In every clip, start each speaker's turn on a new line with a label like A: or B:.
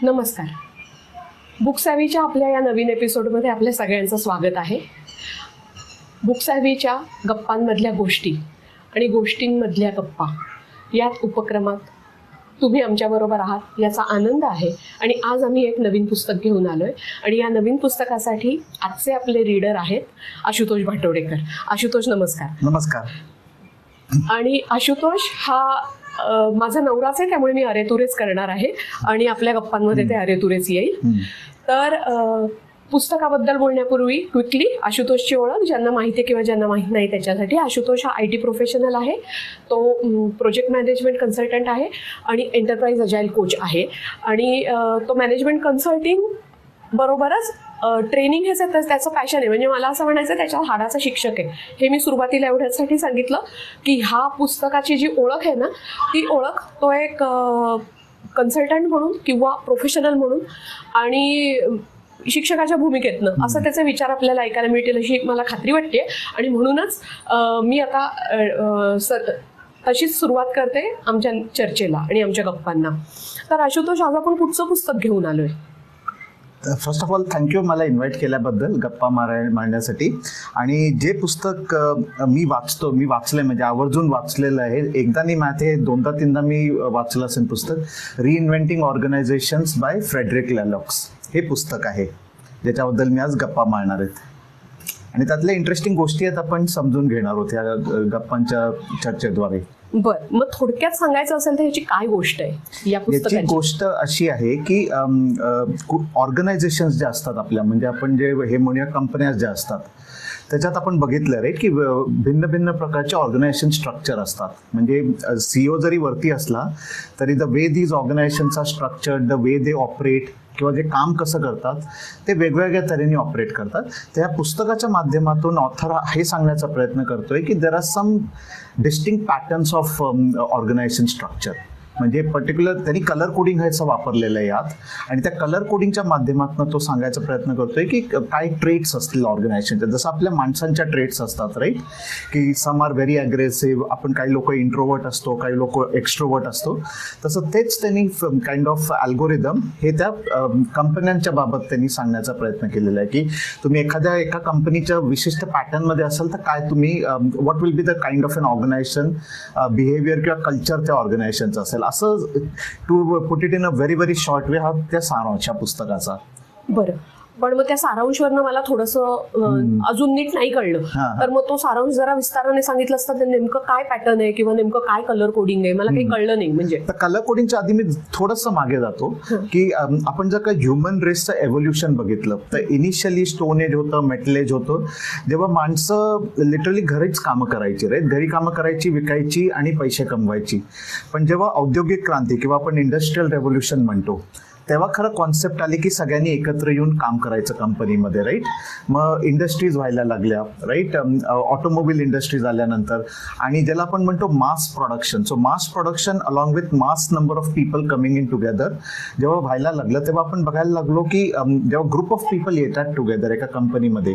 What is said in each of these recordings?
A: नमस्कार. बुकसॅव्हीच्या आपल्या या नवीन एपिसोडमध्ये आपल्या सगळ्यांचं स्वागत आहे. बुकसॅव्हीच्या गप्पांमधल्या गोष्टी आणि गोष्टींमधल्या गप्पा यात उपक्रमात तुम्ही आमच्याबरोबर आहात याचा आनंद आहे. आणि आज आम्ही एक नवीन पुस्तक घेऊन आलो आहे आणि या नवीन पुस्तकासाठी आजचे आपले रीडर आहेत आशुतोष भाटोडेकर. आशुतोष नमस्कार.
B: नमस्कार.
A: आणि आशुतोष हा माझा नवराच आहे, त्यामुळे मी अरेतुरेच करणार आहे आणि आपल्या गप्पांमध्ये ते अरेतुरेच येईल. तर पुस्तकाबद्दल बोलण्यापूर्वी क्विकली आशुतोषची ओळख ज्यांना माहिती आहे किंवा ज्यांना माहीत नाही त्याच्यासाठी. आशुतोष हा IT प्रोफेशनल आहे. तो प्रोजेक्ट मॅनेजमेंट कन्सल्टंट आहे आणि एंटरप्राइज अजाईल कोच आहे. आणि तो मॅनेजमेंट कन्सल्टिंग बरोबरच ट्रेनिंग हेच त्याचं पॅशन आहे. म्हणजे मला असं म्हणायचं त्याच्या हाडाचा शिक्षक आहे. हे मी सुरुवातीला एवढ्यासाठी सांगितलं की ह्या पुस्तकाची जी ओळख आहे ना, ती ओळख तो एक कन्सल्टंट म्हणून किंवा प्रोफेशनल म्हणून आणि शिक्षकाच्या भूमिकेतनं असं त्याचे विचार आपल्याला ऐकायला मिळतील अशी मला खात्री वाटते. आणि म्हणूनच मी आता तशीच सुरुवात करते आमच्या चर्चेला आणि आमच्या गप्पांना. तर आशुतोष, आज आपण कुठचं पुस्तक घेऊन आलोय?
B: फर्स्ट ऑफ ऑल थँक्यू मला इन्व्हाइट केल्याबद्दल गप्पा मारण्यासाठी. आणि जे पुस्तक मी वाचलंय म्हणजे आवर्जून वाचलेलं आहे. एकदा नाही माहिती, दोनदा तीनदा मी वाचलं असेल पुस्तक. रिइन्व्हेंटिंग ऑर्गनायझेशन्स बाय फ्रेडरिक लॅलॉक्स हे पुस्तक आहे ज्याच्याबद्दल मी आज गप्पा मारणार आहेत. आणि त्यातल्या इंटरेस्टिंग गोष्टी आहेत आपण समजून घेणार आहोत या गप्पांच्या चर्चेद्वारे.
A: बरं, मग थोडक्यात सांगायचं असेल तर ह्याची काय गोष्ट आहे या पुस्तकाची?
B: याची गोष्ट अशी आहे की ऑर्गनायझेशन्स ज्या असतात आपल्या, म्हणजे आपण जे हे म्हणूया कंपन्या ज्या असतात त्याच्यात आपण बघितलं रे की भिन्न भिन्न प्रकारचे ऑर्गनायझेशन स्ट्रक्चर असतात. म्हणजे CEO जरी वरती असला तरी the way these organisations are structured, the way they operate किंवा जे काम कसं करतात ते वेगवेगळ्या तऱ्हेने ऑपरेट करतात. तर या पुस्तकाच्या माध्यमातून ऑथर हे सांगण्याचा प्रयत्न करतोय की there are some distinct patterns of organisation structure. म्हणजे पर्टिक्युलर त्यांनी कलर कोडिंग ह्याचं वापरलेलं आहे यात. आणि त्या कलर कोडिंगच्या माध्यमातून तो सांगायचा प्रयत्न करतोय की काय ट्रेट्स असतील ऑर्गनायझेशनच्या. जसं आपल्या माणसांच्या ट्रेट्स असतात राईट, की सम आर व्हेरी अग्रेसिव्ह, आपण काही लोक इंट्रोवर्ट असतो, काही लोक एक्स्ट्रोवर्ट असतो. तसं तेच त्यांनी काइंड ऑफ अल्गोरिदम हे त्या कंपन्यांच्या बाबत त्यांनी सांगण्याचा प्रयत्न केलेला आहे की तुम्ही एका कंपनीच्या विशिष्ट पॅटर्नमध्ये असाल तर काय तुम्ही what will be the kind of an organisation behaviour किंवा कल्चर त्या ऑर्गनायझेशनचं असेल. असं to put it in a very very short way हा त्या सारांश पुस्तकाचा.
A: बरं, पण मग त्या सारांशवरनं मला थोडंसं अजून नीट नाही कळलं. तर मग तो सारांश जरा विस्ताराने सांगितलं असतं तर नेमकं काय पॅटर्न आहे किंवा नेमकं काय कलर कोडिंग आहे मला काही कळलं नाही. म्हणजे
B: कलर कोडिंगच्या आधी मी थोडंसं मागे जातो की आपण जर का ह्युमन रेसचं एव्होल्युशन बघितलं तर इनिशियली स्टोन एज होतं, मेटल एज होतं, जेव्हा माणसं लिटरली घरीच कामं करायची राईट, घरी कामं करायची, विकायची आणि पैसे कमवायची. पण जेव्हा औद्योगिक क्रांती किंवा आपण इंडस्ट्रियल रेव्होल्युशन म्हणतो तेव्हा खरं कॉन्सेप्ट आली की सगळ्यांनी एकत्र येऊन काम करायचं कंपनीमध्ये राईट. मग इंडस्ट्रीज व्हायला लागल्या राईट, ऑटोमोबाईल इंडस्ट्रीज आल्यानंतर, आणि ज्याला आपण म्हणतो mass production. So mass production along with mass number of people coming in together जेव्हा व्हायला लागलं तेव्हा आपण बघायला लागलो की जेव्हा ग्रुप ऑफ पीपल येतात टुगेदर एका कंपनीमध्ये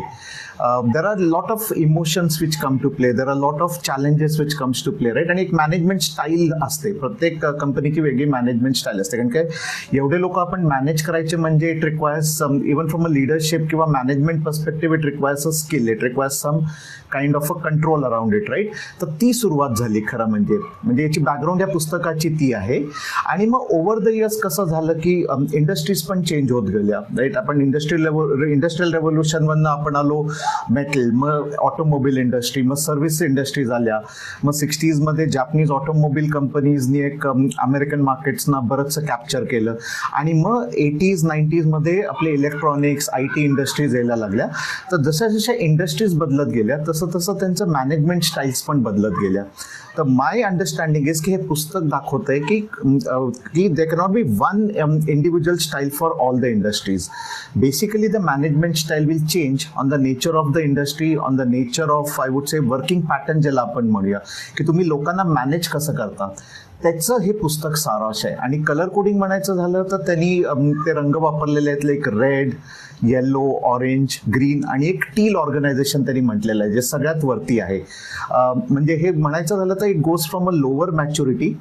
B: there are lot of emotions which come to play, there are lot of challenges which comes to play right. आणि एक मॅनेजमेंट स्टाईल असते, प्रत्येक कंपनीची वेगळी मॅनेजमेंट स्टाईल असते. कारण काय एवढे लोक आपण मॅनेज करायचे म्हणजे it requires even from a leadership किंवा management perspective it requires a skill, it requires some kind of a control around it right. तर ती सुरुवात झाली खरं म्हणजे याची बॅकग्राऊंड या पुस्तकाची ती आहे. आणि मग ओव्हर द इयर्स कसं झालं की इंडस्ट्रीज पण चेंज होत गेल्या राईट. आपण इंडस्ट्रियल रेव्होल्युशनवरनं आपण आलो मेटल, मग ऑटोमोबाईल इंडस्ट्री, मग सर्व्हिस इंडस्ट्रीज आल्या. मग 60s मध्ये जॅपनीज ऑटोमोबाईल कंपनीजनी एक अमेरिकन मार्केट्सना बरंचसं कॅप्चर केलं. आणि मग 80s 90s मध्ये आपले इलेक्ट्रॉनिक्स IT इंडस्ट्रीज यायला लागल्या. तर जशा जशा इंडस्ट्रीज बदलत गेल्या तसं तसं त्यांचं मॅनेजमेंट स्टाईल्स पण बदलत गेल्या. तर माय अंडरस्टँडिंग इज की हे पुस्तक दाखवतंय की दे cannot be one individual style for all the industries. Basically the management style will change on the nature of the industry, on the nature of I would say working pattern ज्याला आपण म्हणूया की तुम्ही लोकांना मॅनेज कसं करतात त्याचं हे पुस्तक सारांश आहे. आणि कलर कोडिंग म्हणायचं झालं तर त्यांनी ते रंग वापरलेले आहेत, एक रेड, येलो, ऑरेंज, ग्रीन आणि एक टील ऑर्गनायझेशन त्यांनी म्हटलेलं आहे जे सगळ्यात वरती आहे. म्हणजे हे म्हणायचं झालं तर it goes from a lower maturity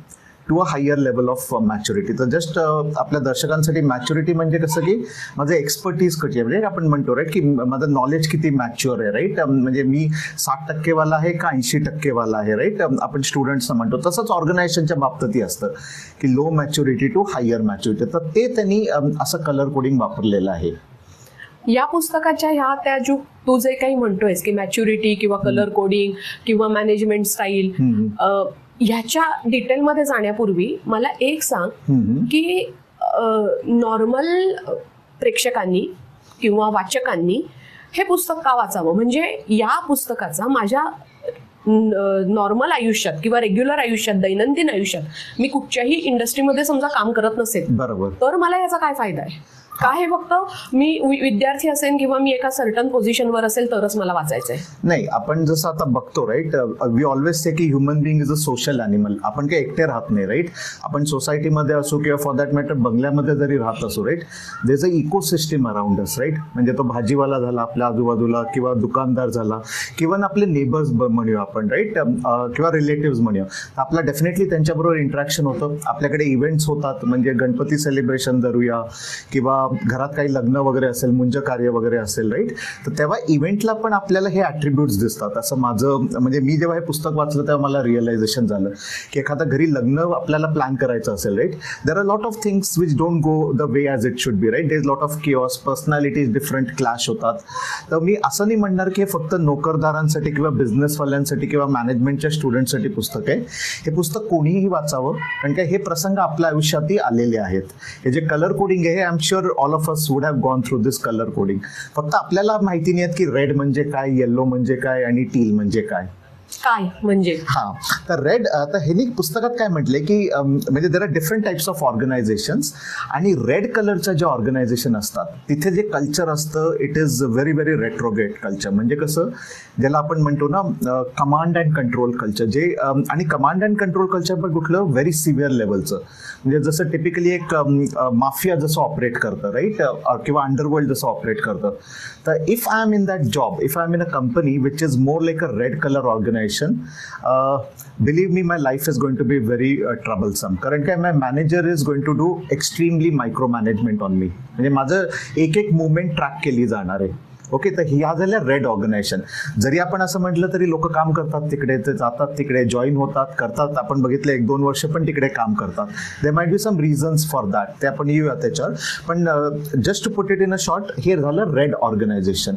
B: to a higher level of maturity. तर जस्ट आपल्या दर्शकांसाठी मॅच्युरिटी म्हणजे कसं की माझं एक्सपर्टीज कशी आहे, म्हणजे आपण म्हणतो राईट की माझं नॉलेज किती मॅच्युअर आहे, राईट. म्हणजे मी 60% वाला आहे का 80% वाला आहे, राईट. आपण स्टुडंट्सना म्हणतो तसंच ऑर्गनायझेशनच्या बाबतीतही असतं की low maturity to higher maturity. तर ते त्यांनी असं कलर कोडिंग वापरलेलं आहे.
A: या पुस्तकाच्या ह्या त्या तू जे काही म्हणतोयस की मॅच्युरिटी किंवा कलर कोडिंग किंवा मॅनेजमेंट स्टाईल, ह्याच्या डिटेलमध्ये जाण्यापूर्वी मला एक सांग की नॉर्मल प्रेक्षकांनी किंवा वाचकांनी हे पुस्तक का वाचावं. म्हणजे या पुस्तकाचा माझ्या नॉर्मल आयुष्यात किंवा रेग्युलर आयुष्यात, दैनंदिन आयुष्यात मी कुठच्याही इंडस्ट्रीमध्ये समजा काम करत नसेल,
B: बरोबर,
A: तर मला याचा काय फायदा आहे. काय हे फक्त मी विद्यार्थी असेल किंवा मी एका सर्टन पोझिशनवर असेल तरच मला वाचायचंय.
B: नाही, आपण जसं आता बघतो राईट, वी ऑलवेज से की human being is a social animal. आपण काही एकटे राहत नाही, राईट. आपण सोसायटीमध्ये असो किंवा फॉर दॅट मॅटर बंगल्यामध्ये जरी राहत असो, right, there is a ecosystem around us, right. म्हणजे तो भाजीवाला झाला आपल्या आजूबाजूला किंवा दुकानदार झाला किंवा आपले नेबर्स म्हणूया आपण, राईट, किंवा रिलेटिव्स म्हणूया. आपला डेफिनेटली त्यांच्याबरोबर इंटरॅक्शन होतं. आपल्याकडे इव्हेंट्स होतात, म्हणजे गणपती सेलिब्रेशन धरूया किंवा घरात काही लग्न वगैरे असेल, मुंज कार्य वगैरे असेल, राईट. तर तेव्हा इव्हेंटला पण आपल्याला हे ॲट्रिब्यूट्स दिसतात. असं माझं म्हणजे मी जेव्हा हे पुस्तक वाचलं तेव्हा मला रिअलायझेशन झालं की एखादा घरी लग्न आपल्याला प्लॅन करायचं असेल, right, there are lot of things which don't go the way as it should be, right. There is lot of chaos, personalities different clash होतात. तर मी असं नाही म्हणणार की हे फक्त नोकरदारांसाठी किंवा बिझनेसवाल्यांसाठी किंवा मॅनेजमेंटच्या स्टुडंटसाठी पुस्तक आहे. हे पुस्तक कोणीही वाचावं, कारण काय हे प्रसंग आपल्या आयुष्यातही आलेले आहेत. हे जे कलर कोडिंग आहे, I am sure all of us would have gone through this colour coding. फक्त आपल्याला माहिती नाही की रेड म्हणजे काय, येल्लो म्हणजे काय आणि टील म्हणजे काय.
A: काय म्हणजे
B: हा, तर रेड, आता ह्यांनी पुस्तकात काय म्हटलंय की म्हणजे there are different types of organisations आणि रेड कलरच्या ज्या ऑर्गनायझेशन असतात तिथे जे कल्चर असतं it is very very retrograde culture. म्हणजे कसं, ज्याला आपण म्हणतो ना कमांड अँड कंट्रोल कल्चर, जे आणि कमांड अँड कंट्रोल कल्चर पण कुठलं व्हेरी सिव्हिअर लेवलचं. म्हणजे जसं टिपिकली एक माफिया जसं ऑपरेट करतं, राईट, किंवा अंडरवर्ल्ड जसं ऑपरेट करतं. तर if I am in that job, if I am in a company which is more like a red colour organisation, believe me, my life is going to be very troublesome. कारण काय, my manager is going to do extremely micromanagement on me. म्हणजे माझं एक एक movement track केली जाणार आहे. Okay, तर ह्या झाल्या रेड ऑर्गनायझेशन. जरी आपण असं म्हटलं तरी लोक काम करतात तिकडे, ते जातात तिकडे, जॉईन होतात, करतात. आपण बघितलं 1-2 वर्ष पण तिकडे काम करतात. They might be some reasons for that, ते आपण येऊया त्याच्यावर. पण just to put it in a short, हे झालं रेड ऑर्गनायझेशन.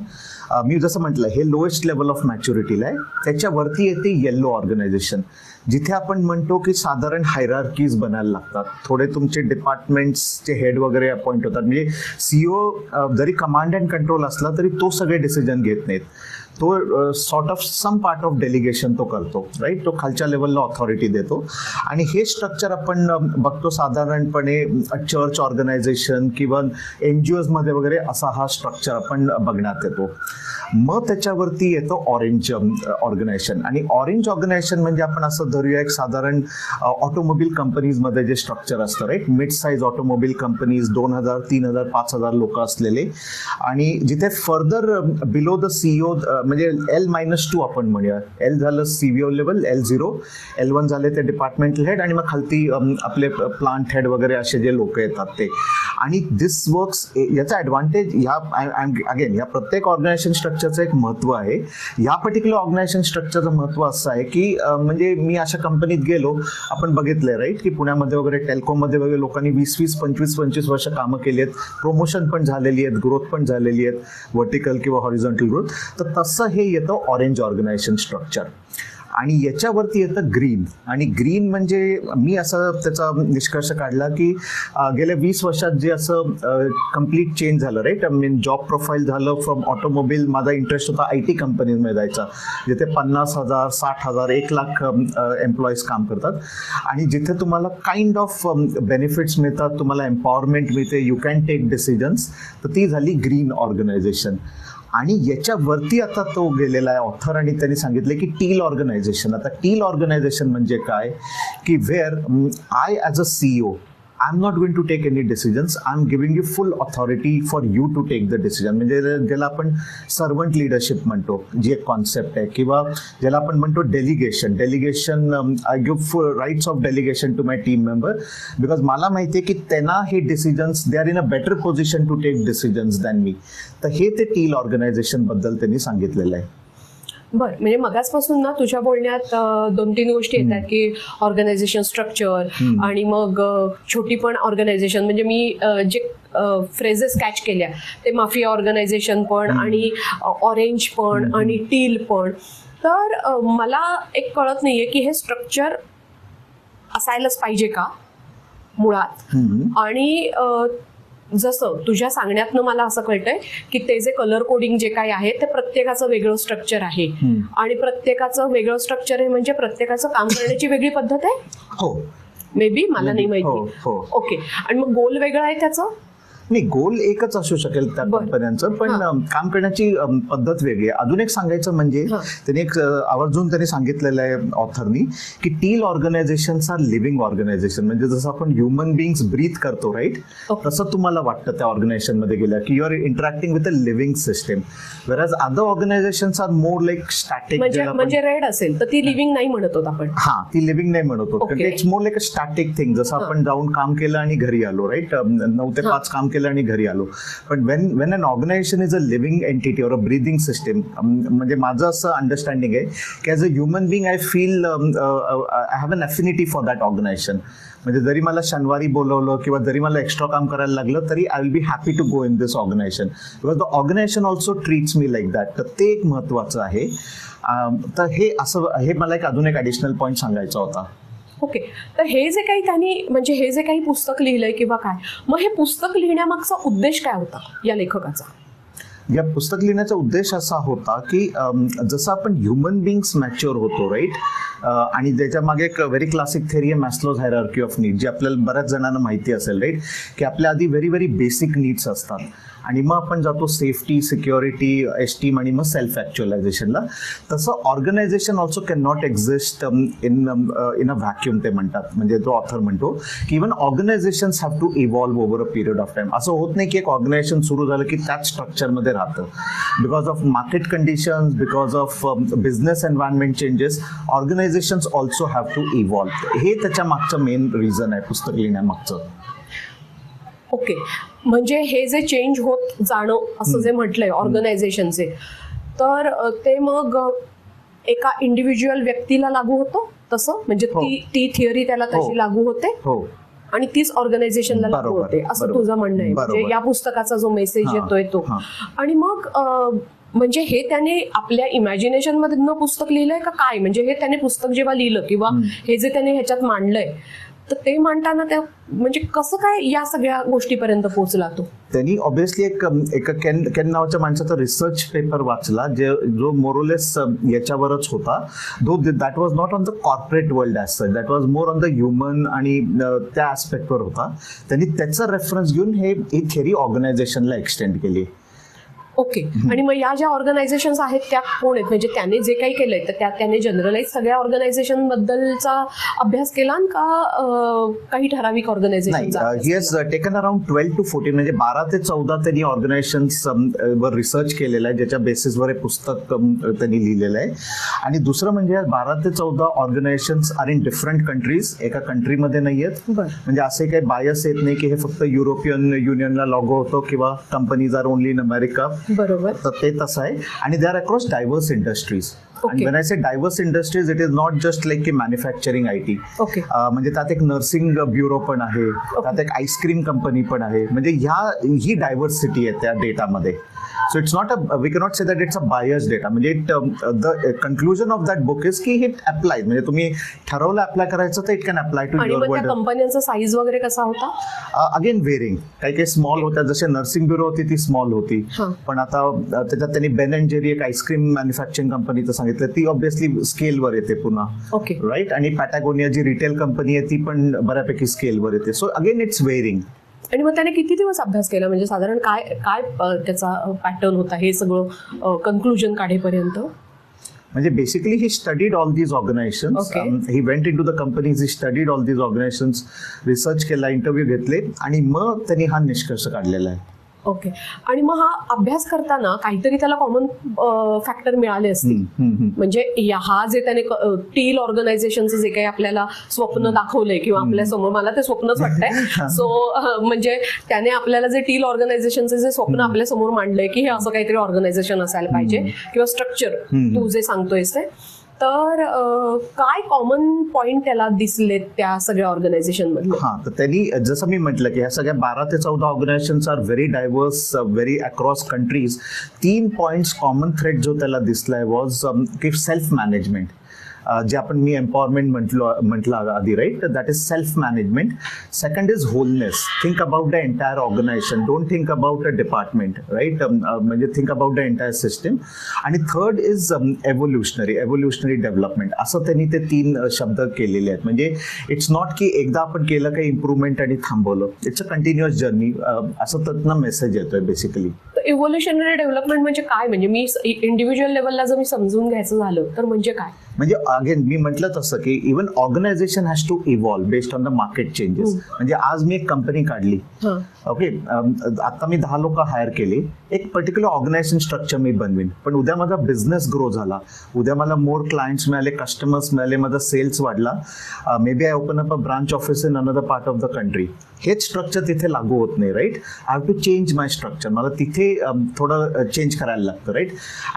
B: मी जसं म्हटलं हे लोएस्ट लेवल ऑफ मॅच्युरिटीला आहे. त्याच्यावरती येते येल्लो ऑर्गनायझेशन, जिथे आपण म्हणतो की साधारण हायरार्कीज बनायला लागतात. थोडे तुमचे डिपार्टमेंट्सचे हेड वगैरे अपॉइंट होतात. म्हणजे CEO जरी कमांड अँड कंट्रोल असला तरी तो सगळे डिसिजन घेत नाहीत. तो sort of some part of delegation तो करतो, राईट. तो खालच्या लेवलला ऑथॉरिटी देतो. आणि हे स्ट्रक्चर आपण बघतो साधारणपणे चर्च ऑर्गनायझेशन किंवा NGOजमध्ये वगैरे असा हा स्ट्रक्चर आपण बघण्यात येतो. मग त्याच्यावरती येतो ऑरेंज ऑर्गनायझेशन. आणि ऑरेंज ऑर्गनायझेशन म्हणजे आपण असं धरूया एक साधारण ऑटोमोबाईल कंपनीजमध्ये जे स्ट्रक्चर असतं, right. Mid size automobile companies, 2,000, 3,000, 5,000 लोक असलेले. आणि जिथे फर्दर बिलो द CEO, म्हणजे L-2 आपण म्हणूया. L झालं CEO लेवल, L0, L1 झाले ते डिपार्टमेंटल हेड, आणि मग खालती आपले प्लांट हेड वगैरे असे जे लोक येतात ते. आणि दिस वर्क्स, याचा ॲडव्हान्टेज ह्या अगेन या प्रत्येक ऑर्गनायझेशन स्ट्रक्चरचं एक महत्त्व आहे. या पर्टिक्युलर ऑर्गनायझेशन स्ट्रक्चरचं महत्त्व असं आहे की म्हणजे मी अशा कंपनीत गेलो, आपण बघितलंय, राईट, की पुण्यामध्ये वगैरे टेल्कोमध्ये वगैरे लोकांनी 20-20, 25-25 वर्ष कामं केली आहेत. प्रमोशन पण झालेली आहेत, ग्रोथ पण झालेली आहेत, व्हर्टिकल किंवा हॉरिझॉन्टल ग्रोथ. तर तसं हे येतं ऑरेंज ऑर्गनायझेशन स्ट्रक्चर. आणि याच्यावरती येतं ग्रीन. आणि ग्रीन म्हणजे मी असं त्याचा निष्कर्ष काढला की गेल्या 20 वर्षात जे असं कम्प्लीट चेंज झालं, राईट. मीन जॉब प्रोफाईल झालं फ्रॉम ऑटोमोबाईल. माझा इंटरेस्ट होता IT कंपनीजमध्ये जायचा, जिथे 50,000, 60,000, 1,00,000 एम्प्लॉईज काम करतात. आणि जिथे तुम्हाला काइंड ऑफ बेनिफिट्स मिळतात, तुम्हाला एम्पॉवरमेंट मिळते, यू कॅन टेक डिसिजन्स. तर ती झाली ग्रीन ऑर्गनायझेशन. आणि याच्यावरती आता तो गेलेला आहे ऑथर, आणि त्यांनी सांगितले की टील ऑर्गनायझेशन. आता टील ऑर्गनायझेशन म्हणजे काय की where I as a CEO I am not going to take any decisions, I am giving you full authority for you to take the decision. म्हणजे ज्याला आपण सर्वंट लिडरशिप म्हणतो, जी एक concept आहे, किंवा ज्याला आपण म्हणतो delegation. I give rights of delegation to my team member, because मला माहिती आहे की त्यांना हे decisions, they are in a better position to take decisions than मी. तर हे ते टील ऑर्गनायझेशन बद्दल त्यांनी सांगितलेलं आहे.
A: बरं, म्हणजे मगाचपासून ना तुझ्या बोलण्यात 2-3 गोष्टी येतात की ऑर्गनायझेशन स्ट्रक्चर आणि मग छोटी पण ऑर्गनायझेशन. म्हणजे मी जे फ्रेजेस कॅच केल्या ते माफिया ऑर्गनायझेशन पण आणि ऑरेंज पण आणि टील पण. तर मला एक कळत नाहीये की हे स्ट्रक्चर असायलाच पाहिजे का मुळात. आणि जसं तुझ्या सांगण्यातनं मला असं कळतंय की ते जे कलर कोडिंग जे काही आहे ते प्रत्येकाचं वेगळं स्ट्रक्चर आहे आणि प्रत्येकाचं वेगळं स्ट्रक्चर आहे म्हणजे प्रत्येकाचं काम करण्याची वेगळी पद्धत आहे.
B: हो,
A: मे बी, मला नाही माहिती. ओके. आणि मग गोल वेगळं आहे त्याचं?
B: नाही, गोल एकच असू शकेल त्या कंपन्यांचं, पण काम करण्याची पद्धत वेगळी आहे. अजून एक सांगायचं म्हणजे त्यांनी एक आवर्जून त्यांनी सांगितलेलं आहे ऑथरनी की teal organizations are living organization. म्हणजे जसं आपण ह्युमन बिंग्स ब्रीथ करतो राईट, तसं तुम्हाला वाटतं त्या ऑर्गनायझेशन मध्ये गेल्या की you are interacting with a living system. Whereas other organizations are more like static.
A: म्हणजे रेड असेल तर ती लिव्हिंग नाही म्हणत होत आपण.
B: हा, ती लिव्हिंग नाही म्हणत होत, it's more like a static thing. जसं आपण जाऊन काम केलं आणि घरी आलो राईट, 9 ते 5 काम केलं आणि घरी आलो. पण when an organisation is a living entity or a breathing system, म्हणजे माझं असं अंडरस्टँडिंग आहे की as a human being I feel I have an affinity for that organisation. म्हणजे जरी मला शनिवारी बोलवलं किंवा जरी मला एक्स्ट्रा काम करायला लागलं तरी I will be happy to go in this organisation because the organisation also treats me like that. तर ते एक महत्त्वाचं आहे. तर हे मला अजून एक ॲडिशनल पॉईंट सांगायचा होता.
A: ओके. तर हे जे काही त्यांनी, म्हणजे हे जे काही पुस्तक लिहिलंय किंवा काय, मग हे पुस्तक लिहिण्यामागचा उद्देश काय होता या लेखकाचा?
B: या पुस्तक लिहिण्याचा उद्देश असा होता की जसं आपण ह्युमन बिंग्स मॅच्युअर होतो राईट, आणि त्याच्या मागे एक व्हेरी क्लासिक थेरी आहे मॅस्लोज हायरार्की ऑफ नीड, जी आपल्याला बऱ्याच जणांना माहिती असेल राईट, की आपल्या आधी व्हेरी व्हेरी बेसिक नीड्स असतात आणि मग आपण जातो सेफ्टी, सिक्युरिटी, एस्टीम आणि मग सेल्फ ॲक्च्युअलायझेशनला. तसं organisation also can not exist in a vacuum ते म्हणतात. म्हणजे जो ऑथर म्हणतो की even organisations have to evolve over a period of time. असं होत नाही की एक ऑर्गनायझेशन सुरू झालं की त्याच स्ट्रक्चरमध्ये राहतं. Because of market conditions, because of business environment changes, organisations also have to evolve. हे त्याच्या मागचं मेन रिझन आहे पुस्तक लिहिण्यामागचं.
A: ओके. म्हणजे हे जे चेंज होत जाणं असं जे म्हटलंय ऑर्गनायझेशनचे, तर ते मग एका इंडिव्हिज्युअल व्यक्तीला लागू होतं तसं, म्हणजे ती थिअरी त्याला तशी लागू होते आणि तीच ऑर्गनायझेशनला लागू होते असं तुझं म्हणणं आहे. म्हणजे या पुस्तकाचा जो मेसेज येतोय तो. आणि मग म्हणजे हे त्याने आपल्या इमॅजिनेशन मधनं पुस्तक लिहिलंय का काय? म्हणजे हे त्याने पुस्तक जेव्हा लिहिलं किंवा हे जे त्याने ह्याच्यात मांडलंय, तर ते मांडताना त्या म्हणजे कसं काय या सगळ्या गोष्टीपर्यंत पोहोचला तो? त्यांनी
B: ऑब्व्हियसली एक केन नावाच्या माणसाचा रिसर्च पेपर वाचला जो मोरोलेस याच्यावरच होता. Though that was not on the corporate world as such, that was more on the human आणि त्या ॲस्पेक्टवर होता. त्यांनी त्याचा रेफरन्स घेऊन ही थेरी ऑर्गनायझेशनला एक्सटेंड केली.
A: ओके. आणि मग या ज्या ऑर्गनायझेशन्स आहेत त्या कोण आहेत? म्हणजे त्याने जे काही केलंय तर त्याने जनरलाइज सगळ्या ऑर्गनायझेशन बद्दलचा अभ्यास केला का काही ठराविक ऑर्गनायझेशन?
B: He has taken around 12 to 14, म्हणजे 12 ते 14 त्यांनी ऑर्गनायझेशन्स वर रिसर्च केलेला आहे, ज्याच्या बेसिसवर हे पुस्तक त्यांनी लिहिलेलं आहे. आणि दुसरं म्हणजे 12 ते 14 organizations are in different countries, एका कंट्रीमध्ये नाही आहेत. म्हणजे असे काही बायस येत नाही की हे फक्त युरोपियन युनियनला लागू होतं किंवा companies are only in America.
A: बरोबर.
B: तर ते तसं आहे. आणि they are across diverse industries. And when I say diverse industries, it is not just like की मॅन्युफॅक्चरिंग IT. म्हणजे त्यात एक नर्सिंग ब्युरो पण आहे, त्यात एक आईस्क्रीम कंपनी पण आहे. म्हणजे ही डायव्हर्सिटी आहे त्या डेटामध्ये. So it's not we cannot say that it's a biased data. म्हणजे the conclusion of that book is की it applies. म्हणजे तुम्ही ठरवलं अप्लाय करायचं तर it can apply to your world.
A: आणि कंपन्यांचा साईज वगैरे कसा होता?
B: Again varying. काही स्मॉल होत्या, जसे नर्सिंग ब्युरो होती ती स्मॉल होती. पण आता त्याच्यात त्यांनी बेन अँड जेरी एक आईस्क्रीम मॅन्युफॅक्चरिंग कंपनीचं सांगितलं, ती ऑब्व्हियसली स्केलवर येते पुन्हा.
A: ओके.
B: राईट. आणि पॅटागोनिया जी रिटेल कंपनी आहे ती पण बऱ्यापैकी स्केलवर येते. So again it's varying.
A: आणि मग त्याने किती दिवस अभ्यास केला? म्हणजे साधारण काय त्याचा पॅटर्न होता हे सगळं कन्क्लुजन काढेपर्यंत?
B: म्हणजे basically he studied all these organisations,
A: Okay.
B: He went in to the companies, he studied all these organisations, research केला, इंटरव्ह्यू घेतले आणि मग त्यांनी हा निष्कर्ष काढलेला आहे.
A: ओके. आणि मग हा अभ्यास करताना काहीतरी त्याला कॉमन फॅक्टर मिळाले असतील. म्हणजे हा जे त्याने टील ऑर्गनायझेशनचं जे काही आपल्याला स्वप्न दाखवलंय किंवा आपल्या समोर, मला ते स्वप्नच वाटतंय. सो म्हणजे त्याने आपल्याला जे टील ऑर्गनायझेशनचं जे स्वप्न आपल्या समोर मांडलंय की हे असं काहीतरी ऑर्गनायझेशन असायला पाहिजे किंवा स्ट्रक्चर तू जे सांगतोयस ते, तर काय कॉमन पॉइंट त्याला दिसलेत त्या सगळ्या ऑर्गनायझेशन मधले?
B: हा, तर त्यांनी जसं मी म्हटलं की ह्या सगळ्या 12 ते 14 organizations are very diverse, very across countries. 3 points common thread जो त्याला दिसलाय वॉज की सेल्फ मॅनेजमेंट, जे आपण मी एम्पॉवरमेंट म्हटलं आधी, right, that is self management. Second is wholeness, think about the entire organization, don't think about a department, right, म्हणजे think about the entire system. आणि थर्ड इज एव्होल्युशनरी डेव्हलपमेंट. असं त्यांनी ते 3 शब्द केलेले आहेत. म्हणजे इट्स नॉट की एकदा आपण केलं काही इम्प्रूव्हमेंट आणि थांबवलं, इट्स अ कंटिन्युअस जर्नी, असं त्यातनं मेसेज येतोय बेसिकली.
A: इव्होल्युशनरी डेव्हलपमेंट म्हणजे काय? म्हणजे मी इंडिव्हिज्युअल लेवलला जर मी समजून घ्यायचं झालं तर म्हणजे काय?
B: म्हणजे अगेन मी म्हटलं तसं की even organisation has to evolve based on the market changes. म्हणजे आज मी एक कंपनी काढली, ओके, आता मी 10 लोक हायर केली, एक पर्टिक्युलर ऑर्गनायझेशन स्ट्रक्चर मी बनवीन, पण उद्या माझा बिझनेस ग्रो झाला, उद्या मला मोर क्लायंट्स मिळाले, कस्टमर्स मिळाले, माझा सेल्स वाढला, may be I open up a branch office in another part of the country. हेच स्ट्रक्चर तिथे लागू होत नाही, right. I have to change my structure, मला तिथे थोडं चेंज करायला लागतं, right.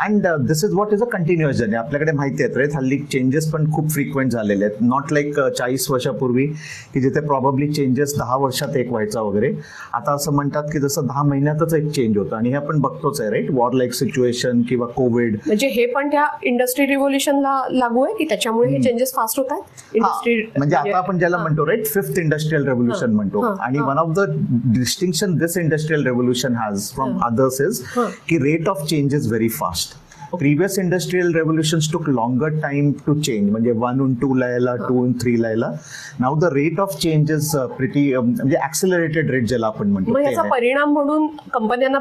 B: And this is what is a continuous journey. आपल्याकडे माहिती आहेत, राईट, हल्ली चेंजेस पण खूप फ्रिक्वेंट झालेले आहेत. नॉट लाईक 40 वर्षापूर्वी की जिथे प्रॉब्ली चेंजेस 10 वर्षात एक व्हायचा वगैरे. आता असं म्हणतात की जसं 10 महिन्यातच एक चेंज होतं, आणि हे आपण बघतोच आहे, राईट. वॉर लाईक सिच्युएशन किंवा कोविड.
A: म्हणजे हे पण त्या इंडस्ट्री रिव्होल्युशनला लागू आहे की त्याच्यामुळे हे चेंजेस फास्ट होत आहेत? इंडस्ट्री
B: म्हणजे आता आपण ज्याला म्हणतो, राईट, 5th इंडस्ट्रियल रेव्होल्युशन म्हणतो. आणि one of the distinction this industrial revolution has from others is की rate of change is very fast. Previous industrial revolutions took longer time to change, म्हणजे 1 and 2 ला यायला, 2 and 3 ला यायला. Now the rate of change is pretty, म्हणजे ऍक्सिलरेटेड rate ज्याला आपण म्हणतो.
A: मग याचा परिणाम म्हणून कंपन्यांना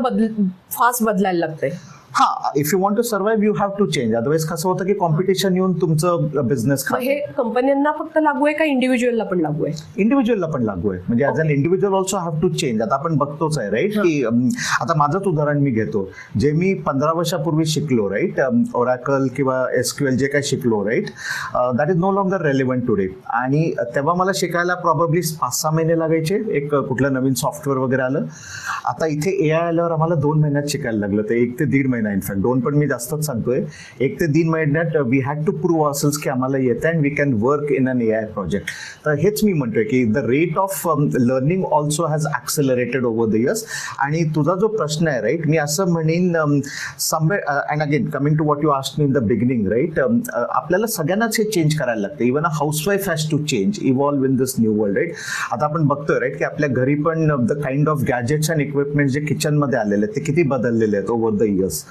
A: फास्ट बदलायला लागते.
B: हा, if you want to survive you have to change, otherwise कसं होतं की कॉम्पिटिशन येऊन तुमचं बिझनेस
A: मग हे कंपन्यांना फक्त लागू आहे का इंडिव्हिज्युअलला पण लागू आहे?
B: इंडिव्हिज्युअलला पण लागू आहे. म्हणजे as an individual also have to change. आता आपण बघतोच आहे, राईट, की आता माझंच उदाहरण मी घेतो, जे मी 15 वर्षापूर्वी शिकलो, राईट, ओरॅकल किंवा SQL जे काही शिकलो, right, that is no longer relevant today. आणि तेव्हा मला शिकायला प्रॉब्ली 5-6 महिने लागायचे, एक कुठलं नवीन सॉफ्टवेअर वगैरे आलं. आता इथे AI आल्यावर आम्हाला 2 महिन्यात शिकायला लागलं, ते 1 ते 1.5 महिना. इनफॅक्ट 2 पण मी जास्तच सांगतोय. 1 ते 3 महिन्यात we had to prove ourselves की आम्हाला येतं and we can work in an AI project. तर हेच मी म्हणतोय की the rate of learning also has accelerated over the years. आणि तुझा जो प्रश्न आहे, राईट, मी असं म्हणेन somewhere, and again coming to what you asked me in the beginning, right, आपल्याला सगळ्यांनाच हे चेंज करायला लागतं. Even a housewife has to change, evolve in this new world, right. आता आपण बघतोय, राईट, की आपल्या घरी पण the kind of gadgets and equipment जे किचनमध्ये आलेले आहेत ते किती बदललेले आहेत ओव्हर द इयर्स.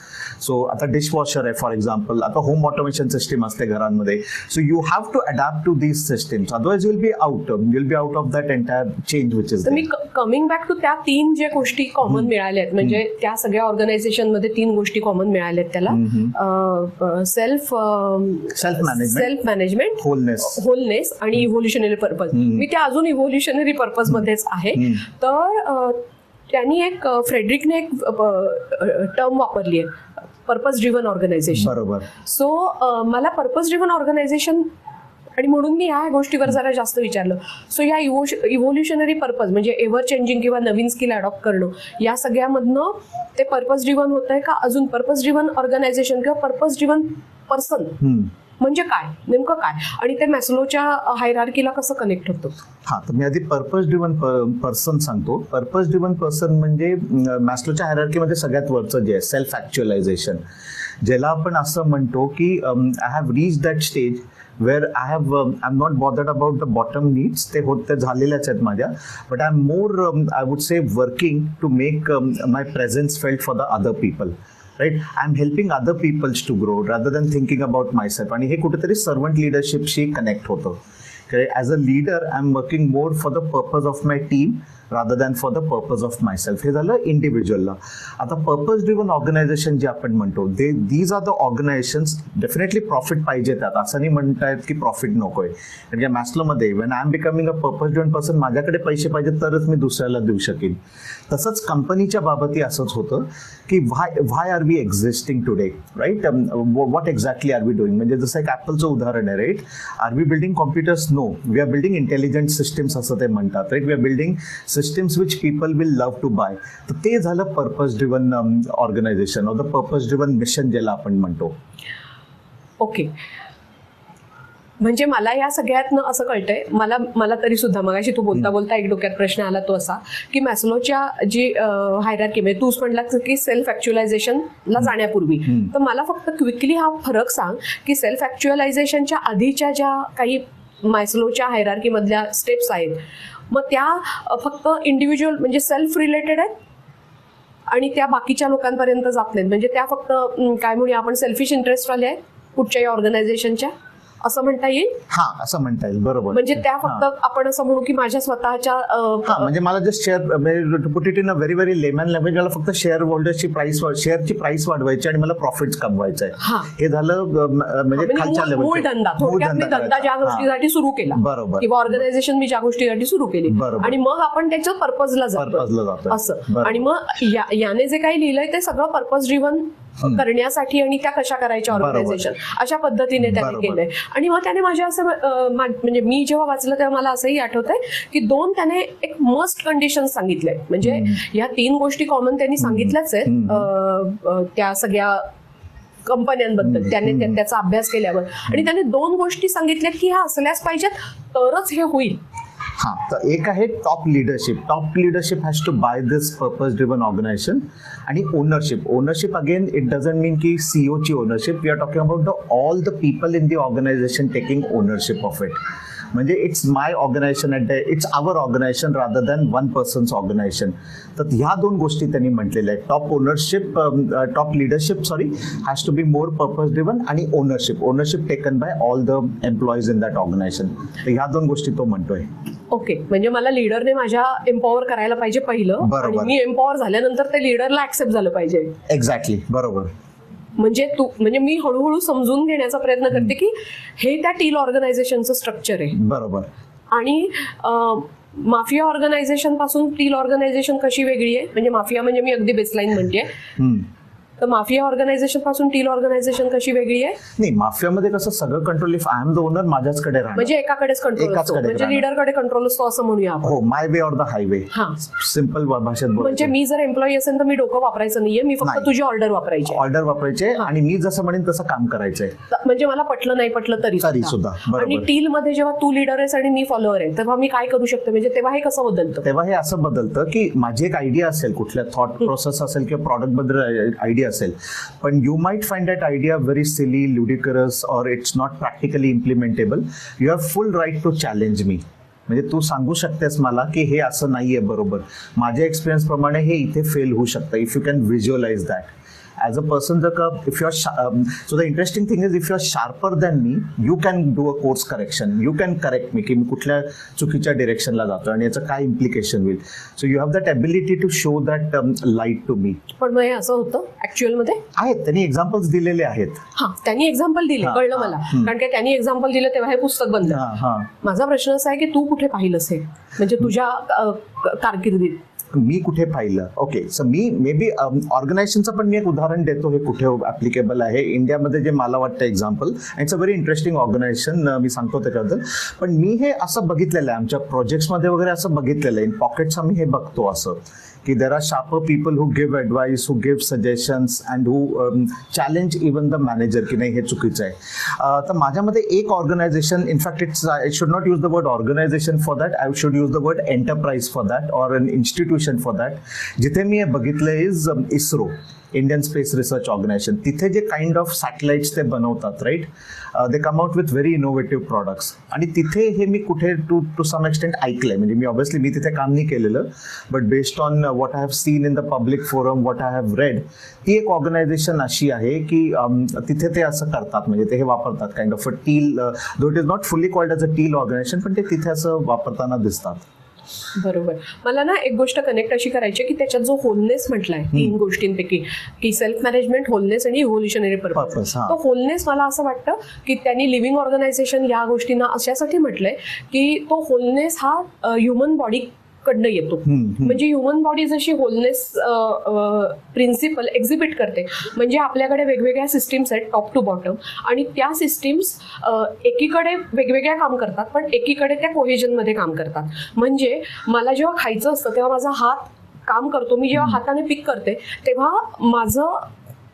B: सो आता डिशवॉशर आहे फॉर एक्झाम्पल, आता होम ऑटोमेशन सिस्टीम असते घरांमध्ये. So you have to adapt to these systems, otherwise will be out of that entire change which is.
A: तर मी कमिंग बॅक टू त्या 3 ज्या गोष्टी कॉमन मिळाल्या आहेत, म्हणजे त्या सगळ्या ऑर्गनायझेशन मध्ये 3 गोष्टी कॉमन मिळाल्या आहेत त्याला: सेल्फ मॅनेजमेंट, होलनेस आणि इव्होल्युशनरी पर्पज. मी त्या अजून इव्होल्युशनरी पर्पज मध्येच आहे. तर त्यांनी फ्रेडरिकने एक टर्म वापरली आहे, पर्पज ड्रिव्हन ऑर्गनायझेशन.
B: बरोबर.
A: सो मला पर्पज ड्रिव्हन ऑर्गनायझेशन, आणि म्हणून मी ह्या गोष्टीवर जरा जास्त विचारलं. सो या इव्होल्युशनरी पर्पज म्हणजे एव्हर चेंजिंग किंवा नवीन स्किल अडॉप्ट करणं, या सगळ्यामधनं ते पर्पज ड्रिव्हन होत आहे का अजून पर्पज ड्रिव्हन ऑर्गनायझेशन किंवा पर्पज ड्रिव्हन पर्सन म्हणजे काय, नेमकं काय, आणि ते मॅस्लोच्या हायरार्कीला कसं कनेक्ट होतं?
B: हा, तर मी आधी पर्पज ड्रिव्हन पर्सन सांगतो. पर्पज ड्रिव्हन पर्सन म्हणजे मॅस्लोच्या हायरार्कीमध्ये सगळ्यात वरचं जे आहे सेल्फ ॲक्च्युअलायझेशन, ज्याला आपण असं म्हणतो की I have reach that stage where I'm not bothered about the bottom needs. ते होते झालेल्याच आहेत माझ्या, but I'm more I would say working to make my presence felt for the other people. Right? I'm helping other peoples to grow rather than thinking about myself. आणि हे कुठेतरी servant लिडरशिपशी connect होतं. As a leader I am working more for the purpose of my team rather than for the purpose of my self. हे झालं इंडिव्हिज्युअलला. आता purpose driven organisation जे आपण म्हणतो these are the organisations. Definitely profit पाहिजे त्यात, असं नाही म्हणतायत की प्रॉफिट नकोय. म्हणजे मॅस्लोमध्ये when I am becoming a purpose driven person, माझ्याकडे पैसे पाहिजे तरच मी दुसऱ्याला देऊ शकेन. तसंच कंपनीच्या बाबतही असंच होतं की why are we existing today, right? What exactly are we doing. म्हणजे जसं एक ॲपलचं उदाहरण आहे, right? Are we building computers? No, we are building intelligent systems असं ते म्हणतात, right? We are building systems which people will love to buy. तर ते झालं purpose driven organisation or the purpose driven mission ज्याला आपण म्हणतो.
A: ओके, म्हणजे मला या सगळ्यातनं असं कळतंय, मला तरी सुद्धा मगाशी तू बोलता बोलता एक डोक्यात प्रश्न आला तो असा की मॅस्लोच्या जी हायरार्की, म्हणजे तूच म्हटलास की सेल्फ ॲक्च्युअलायझेशनला जाण्यापूर्वी, तर मला फक्त क्विकली हा फरक सांग की सेल्फ ॲक्च्युअलायझेशनच्या आधीच्या ज्या काही मॅस्लोच्या हायरार्कीमधल्या स्टेप्स आहेत, मग त्या फक्त इंडिव्हिज्युअल म्हणजे सेल्फ रिलेटेड आहेत आणि त्या बाकीच्या लोकांपर्यंत जात नाहीत, म्हणजे त्या फक्त काय म्हणूया आपण सेल्फिश इंटरेस्ट वाले आहेत कुठच्याही ऑर्गनायझेशनच्या, असं म्हणता येईल?
B: हा, असं म्हणता येईल, बरोबर.
A: म्हणजे त्या फक्त आपण असं म्हणू की माझ्या स्वतःच्या
B: म्हणजे मला just share put it in a very very lemon language, मला फक्त शेअर होल्डर्सची शेअरची प्राइस वाढवायची आणि मला प्रॉफिट कमवायचं आहे. हे झालं म्हणजे खालच्या लेवल
A: मूळ धंदा. थोडक्यात मी धंदा ज्या गोष्टीसाठी सुरू केला,
B: बरोबर,
A: किंवा ऑर्गनायझेशन मी ज्या गोष्टीसाठी सुरू केली, आणि मग आपण त्याच्या पर्पजला जातो असं. आणि मग याने जे काही लिहिलंय ते सगळं पर्पज ड्रिव्हन करण्यासाठी आणि त्या कशा करायच्या ऑर्गनायझेशन अशा पद्धतीने त्याने केलंय. आणि मग त्याने माझ्या असं म्हणजे मी जेव्हा वाचलं तेव्हा मला असंही आठवतंय की त्याने एक मस्ट कंडिशन सांगितलंय. म्हणजे ह्या 3 गोष्टी कॉमन त्यांनी सांगितल्याच आहेत त्या सगळ्या कंपन्यांबद्दल त्याने त्याचा अभ्यास केल्यावर, आणि त्याने 2 गोष्टी सांगितल्यात की ह्या असल्याच पाहिजेत तरच हे होईल.
B: हा, तर एक आहे top leadership. Top leadership has to buy this purpose driven organisation. आणि ownership again it doesn't mean की सीईओ ची ownership. We are talking about all the people in the organisation taking ownership of it. म्हणजे it's my organisation it's our organisation rather than one person's organisation. तर ह्या 2 गोष्टी त्यांनी म्हटलेल्या आहेत. Top leadership has to be more purpose driven, आणि ownership taken bye all the employees in that organisation. तर ह्या 2 गोष्टी तो म्हणतोय.
A: ओके, म्हणजे मला लीडरने माझ्या एम्पॉवर करायला पाहिजे पहिलं, आणि मी एम्पॉवर झाल्यानंतर ते लीडरला ऍक्सेप्ट झालं पाहिजे.
B: एक्झॅक्टली, बरोबर.
A: म्हणजे मी हळूहळू समजून घेण्याचा प्रयत्न करते की हे त्या टील ऑर्गनायझेशनचं स्ट्रक्चर आहे,
B: बरोबर.
A: आणि माफिया ऑर्गनायझेशन पासून टील ऑर्गनायझेशन कशी वेगळी आहे. म्हणजे माफिया म्हणजे मी अगदी बेसलाईन म्हणते, तर माफिया ऑर्गनायझेशन पासून टील ऑर्गनायझेशन कशी वेगळी आहे?
B: नाही, माफियामध्ये कसं सगळं control if I am the owner माझ्याचकडे राहणार,
A: म्हणजे एकाकडेच कंट्रोल असतो, म्हणजे लीडरकडे कंट्रोल असतो असं म्हणूया आपण.
B: हो, my way or the highway. Simple भाषेत
A: म्हणजे मी जर एम्प्लॉई असेल तर मी डोकं वापरायचं नाहीये, मी फक्त तुझी ऑर्डर वापरायचे
B: आणि मी जसं म्हणेन तसं काम करायचंय.
A: म्हणजे मला पटलं नाही पटलं तरी सुद्धा. आणि टील मध्ये जेव्हा तू लीडर आहेस आणि मी फॉलोअर आहे तेव्हा मी काय करू शकते, म्हणजे तेव्हा हे कसं बदलतं?
B: तेव्हा हे असं बदलतं की माझी एक आयडिया असेल, कुठल्या थॉट प्रोसेस असेल किंवा प्रॉडक्ट बद्दल आयडिया असेल, पण you might find that idea very silly, ludicrous, or it's not practically implementable. You have full right to challenge me. म्हणजे तू सांगू शकतेस मला की हे असं नाहीये बरोबर, माझ्या एक्सपिरियन्स प्रमाणे हे इथे फेल होऊ शकतं. If you can visualise that as a person, if you're so the interesting thing is if you're sharper than me, you can do a course correction. You can correct me की मी कुठल्या चुकीच्या डिरेक्शनला जातो आणि याचं काय implication होईल. So you have that ability to show that light to me.
A: पण मग हे असं होतं ऍक्च्युअल मध्ये?
B: आहेत, त्यांनी एक्झाम्पल्स दिलेले आहेत.
A: हा, त्यांनी एक्झाम्पल दिले, कळलं मला, कारण की त्यांनी एक्झाम्पल दिलं तेव्हा हे पुस्तक बनलं. माझा प्रश्न असा आहे की तू कुठे पाहिलंस हे, म्हणजे तुझ्या कारकिर्दीत
B: मी कुठे पाहिलं? Okay, so me may be ऑर्गनायझेशनचं पण मी एक उदाहरण देतो, हे कुठे ऍप्लिकेबल आहे इंडियामध्ये जे मला वाटतं example. It's a very interesting organisation, मी सांगतो त्याच्याबद्दल. पण मी हे असं बघितलेलं आहे आमच्या प्रोजेक्ट्समध्ये वगैरे, असं बघितलेलं आहे इन पॉकेट्स. आम्ही हे बघतो असं की there are sharper people who give advice, who give suggestions and who challenge even the manager की नाही हे चुकीचं आहे. तर माझ्यामध्ये एक organisation, in fact I should not use the word organisation for that, I should use the word enterprise for that or an institution for that. जिथे मी हे बघितलं is ISRO, Indian Space Research Organisation. तिथे जे काइंड ऑफ सॅटेलाइट्स ते बनवतात, right, they come out with very innovative products. आणि तिथे हे मी कुठे टू सम एक्सटेंट ऐकलंय, म्हणजे मी ऑब्व्हियसली मी तिथे काम नाही केलेलं, but based on what I have seen in the public forum, what I have red, ती एक ऑर्गनायझेशन अशी आहे की तिथे ते असं करतात, म्हणजे ते हे वापरतात kind of a teal, though it is not fully called as a teal organisation, पण ते तिथे असं वापरताना दिसतात.
A: बरोबर. मला ना एक गोष्ट कनेक्ट अशी करायची की त्याच्यात जो होलनेस म्हटलाय 3 गोष्टींपैकी की सेल्फ मॅनेजमेंट, होलनेस आणि इव्होल्युशनरी पर्पज.
B: Purpose, हा.
A: तो होलनेस मला असं वाटतं की त्यांनी लिव्हिंग ऑर्गनायझेशन या गोष्टींना अशासाठी म्हटलंय की तो होलनेस हा ह्युमन बॉडी कडनं येतो. म्हणजे ह्युमन बॉडी जशी होलनेस प्रिन्सिपल एक्झिबिट करते, म्हणजे आपल्याकडे वेगवेगळ्या सिस्टीम्स आहेत टॉप टू बॉटम, आणि त्या सिस्टीम्स एकीकडे वेगवेगळ्या काम करतात पण एकीकडे त्या कोहेजनमध्ये काम करतात. म्हणजे मला जेव्हा खायचं असतं तेव्हा माझा हात काम करतो, मी जेव्हा हाताने पिक करते तेव्हा माझं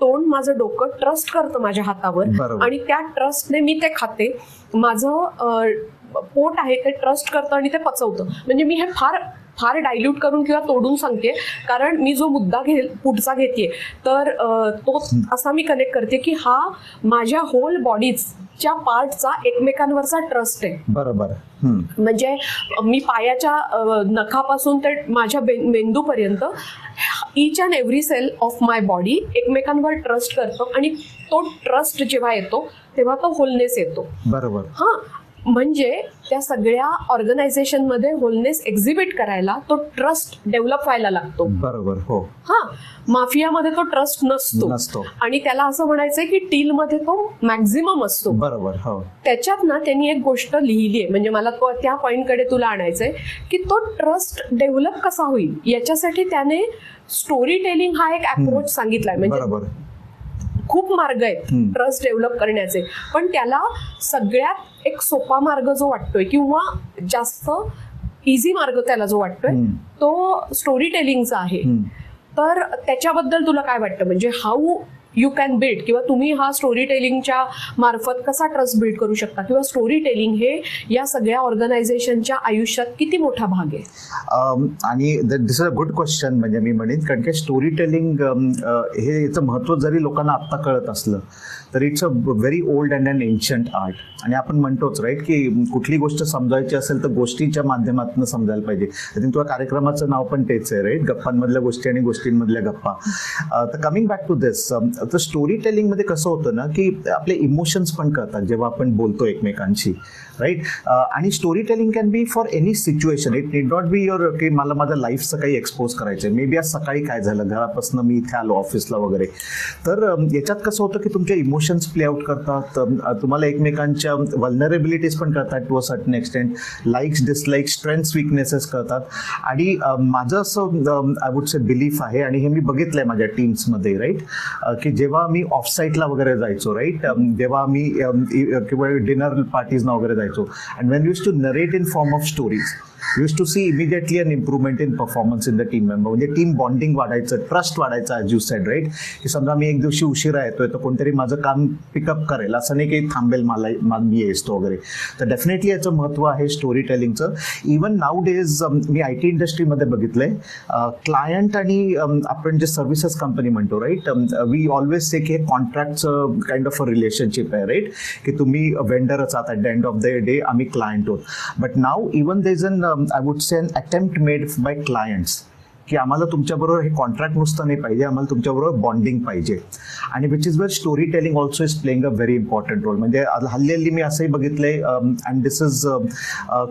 A: तोंड, माझं डोकं ट्रस्ट करतं माझ्या हातावर,
B: बरोबर.
A: आणि त्या ट्रस्टने मी ते खाते. माझं पोट आहे ते ट्रस्ट करतं आणि ते पचवतं. म्हणजे मी हे फार फार डायल्यूट करून किंवा तोडून सांगते, कारण मी जो मुद्दा पुढचा घेते तर तो असा मी कनेक्ट करते की हा माझ्या होल बॉडीच्या पार्टचा एकमेकांवरचा ट्रस्ट आहे.
B: बरोबर.
A: म्हणजे मी पायाच्या नखापासून ते माझ्या मेंदूपर्यंत each and every cell of my body एकमेकांवर ट्रस्ट करतो, आणि तो ट्रस्ट जेव्हा येतो तेव्हा तो होलनेस येतो.
B: बरोबर.
A: हा, म्हणजे त्या सगळ्या ऑर्गनायझेशनमध्ये होलनेस एक्झिबिट करायला तो ट्रस्ट डेव्हलप व्हायला लागतो.
B: बरोबर. हो.
A: हा, माफियामध्ये तो ट्रस्ट नसतो, आणि त्याला असं म्हणायचंय की डीलमध्ये तो मॅक्झिमम असतो.
B: बरोबर. हो.
A: त्याच्यात ना त्यांनी एक गोष्ट लिहिली आहे, म्हणजे मला त्या पॉइंटकडे तुला आणायचंय की तो ट्रस्ट डेव्हलप कसा होईल याच्यासाठी त्याने स्टोरी टेलिंग हा एक अप्रोच सांगितलाय. म्हणजे खूप मार्ग आहेत ट्रस्ट डेव्हलप करण्याचे, पण त्याला सगळ्यात एक सोपा मार्ग जो वाटतोय किंवा जास्त इझी मार्ग त्याला जो वाटतोय तो स्टोरी टेलिंगचा आहे. तर त्याच्याबद्दल तुला काय वाटतं, म्हणजे हाऊ यू कॅन बिल्ड, किंवा तुम्ही हा स्टोरी टेलिंगच्या मार्फत कसा ट्रस्ट बिल्ड करू शकता, किंवा स्टोरी टेलिंग हे या सगळ्या ऑर्गनायझेशनच्या आयुष्यात किती मोठा भाग आहे?
B: आणि दिस इज अ गुड क्वेश्चन. म्हणजे मी म्हणेन, कारण की स्टोरी टेलिंग हे याचं महत्त्व जरी लोकांना आत्ता कळत असलं तर it's a very old and an ancient art. आणि आपण म्हणतोच राईट की कुठली गोष्ट समजायची असेल तर गोष्टीच्या माध्यमातून समजायला पाहिजे. आय थिंक तुझ्या कार्यक्रमाचं नाव पण तेच आहे, राईट, गप्पांमधल्या गोष्टी आणि गोष्टींमधल्या गप्पा. तर कमिंग बॅक टू दिस, तर स्टोरी टेलिंगमध्ये कसं होतं ना की आपले इमोशन्स पण कळतात जेव्हा आपण बोलतो एकमेकांशी, राईट. आणि story telling can be for any situation. It need not be your की मला माझ्या लाईफचं काही एक्सपोज करायचं आहे. मे बी आज सकाळी काय झालं, घरापासून मी इथे आलो ऑफिसला वगैरे, तर याच्यात कसं होतं की तुमचे इमोशन्स प्ले आउट करतात, तुम्हाला एकमेकांच्या व्हल्नरेबिलिटीज पण कळतात to a certain extent, likes dislikes, strengths weaknesses कळतात. आणि माझं असं आय वुड से बिलीफ आहे, आणि हे मी बघितलंय माझ्या टीम्समध्ये, राईट, की जेव्हा मी ऑफसाईटला वगैरे जायचो, राईट, जेव्हा मी किंवा डिनर पार्टीजना वगैरे जायचो, and when we used to narrate in form of stories, we used to see immediately an improvement in performance in the team member. म्हणजे टीम बॉन्डिंग वाढायचं, ट्रस्ट वाढायचा, ॲज यू सेड, राईट, की समजा मी एक दिवशी उशिरा येतोय तर कोणतरी माझं काम पिकअप करेल, असं नाही की थांबेल मला मी येतो वगैरे. तर डेफिनेटली याचं महत्त्व आहे स्टोरी टेलिंगचं. इवन नाऊ डेज मी IT इंडस्ट्रीमध्ये बघितलंय, क्लायंट आणि आपण जे सर्व्हिसेस कंपनी म्हणतो, राईट, वी ऑलवेज से की हे कॉन्ट्रॅक्टचं काइंड ऑफ अ रिलेशनशिप आहे, राईट, की तुम्ही वेंडरच आहात, at the end of the day आम्ही क्लायंट आहोत. But now even there is an I would say an attempt made by clients की आम्हाला तुमच्याबरोबर हे कॉन्ट्रॅक्ट नुसतं नाही पाहिजे, आम्हाला तुमच्याबरोबर बॉन्डिंग पाहिजे. आणि which is where story telling also is playing a very important role. म्हणजे हल्ली मी असंही बघितलंय, अँड दिस इज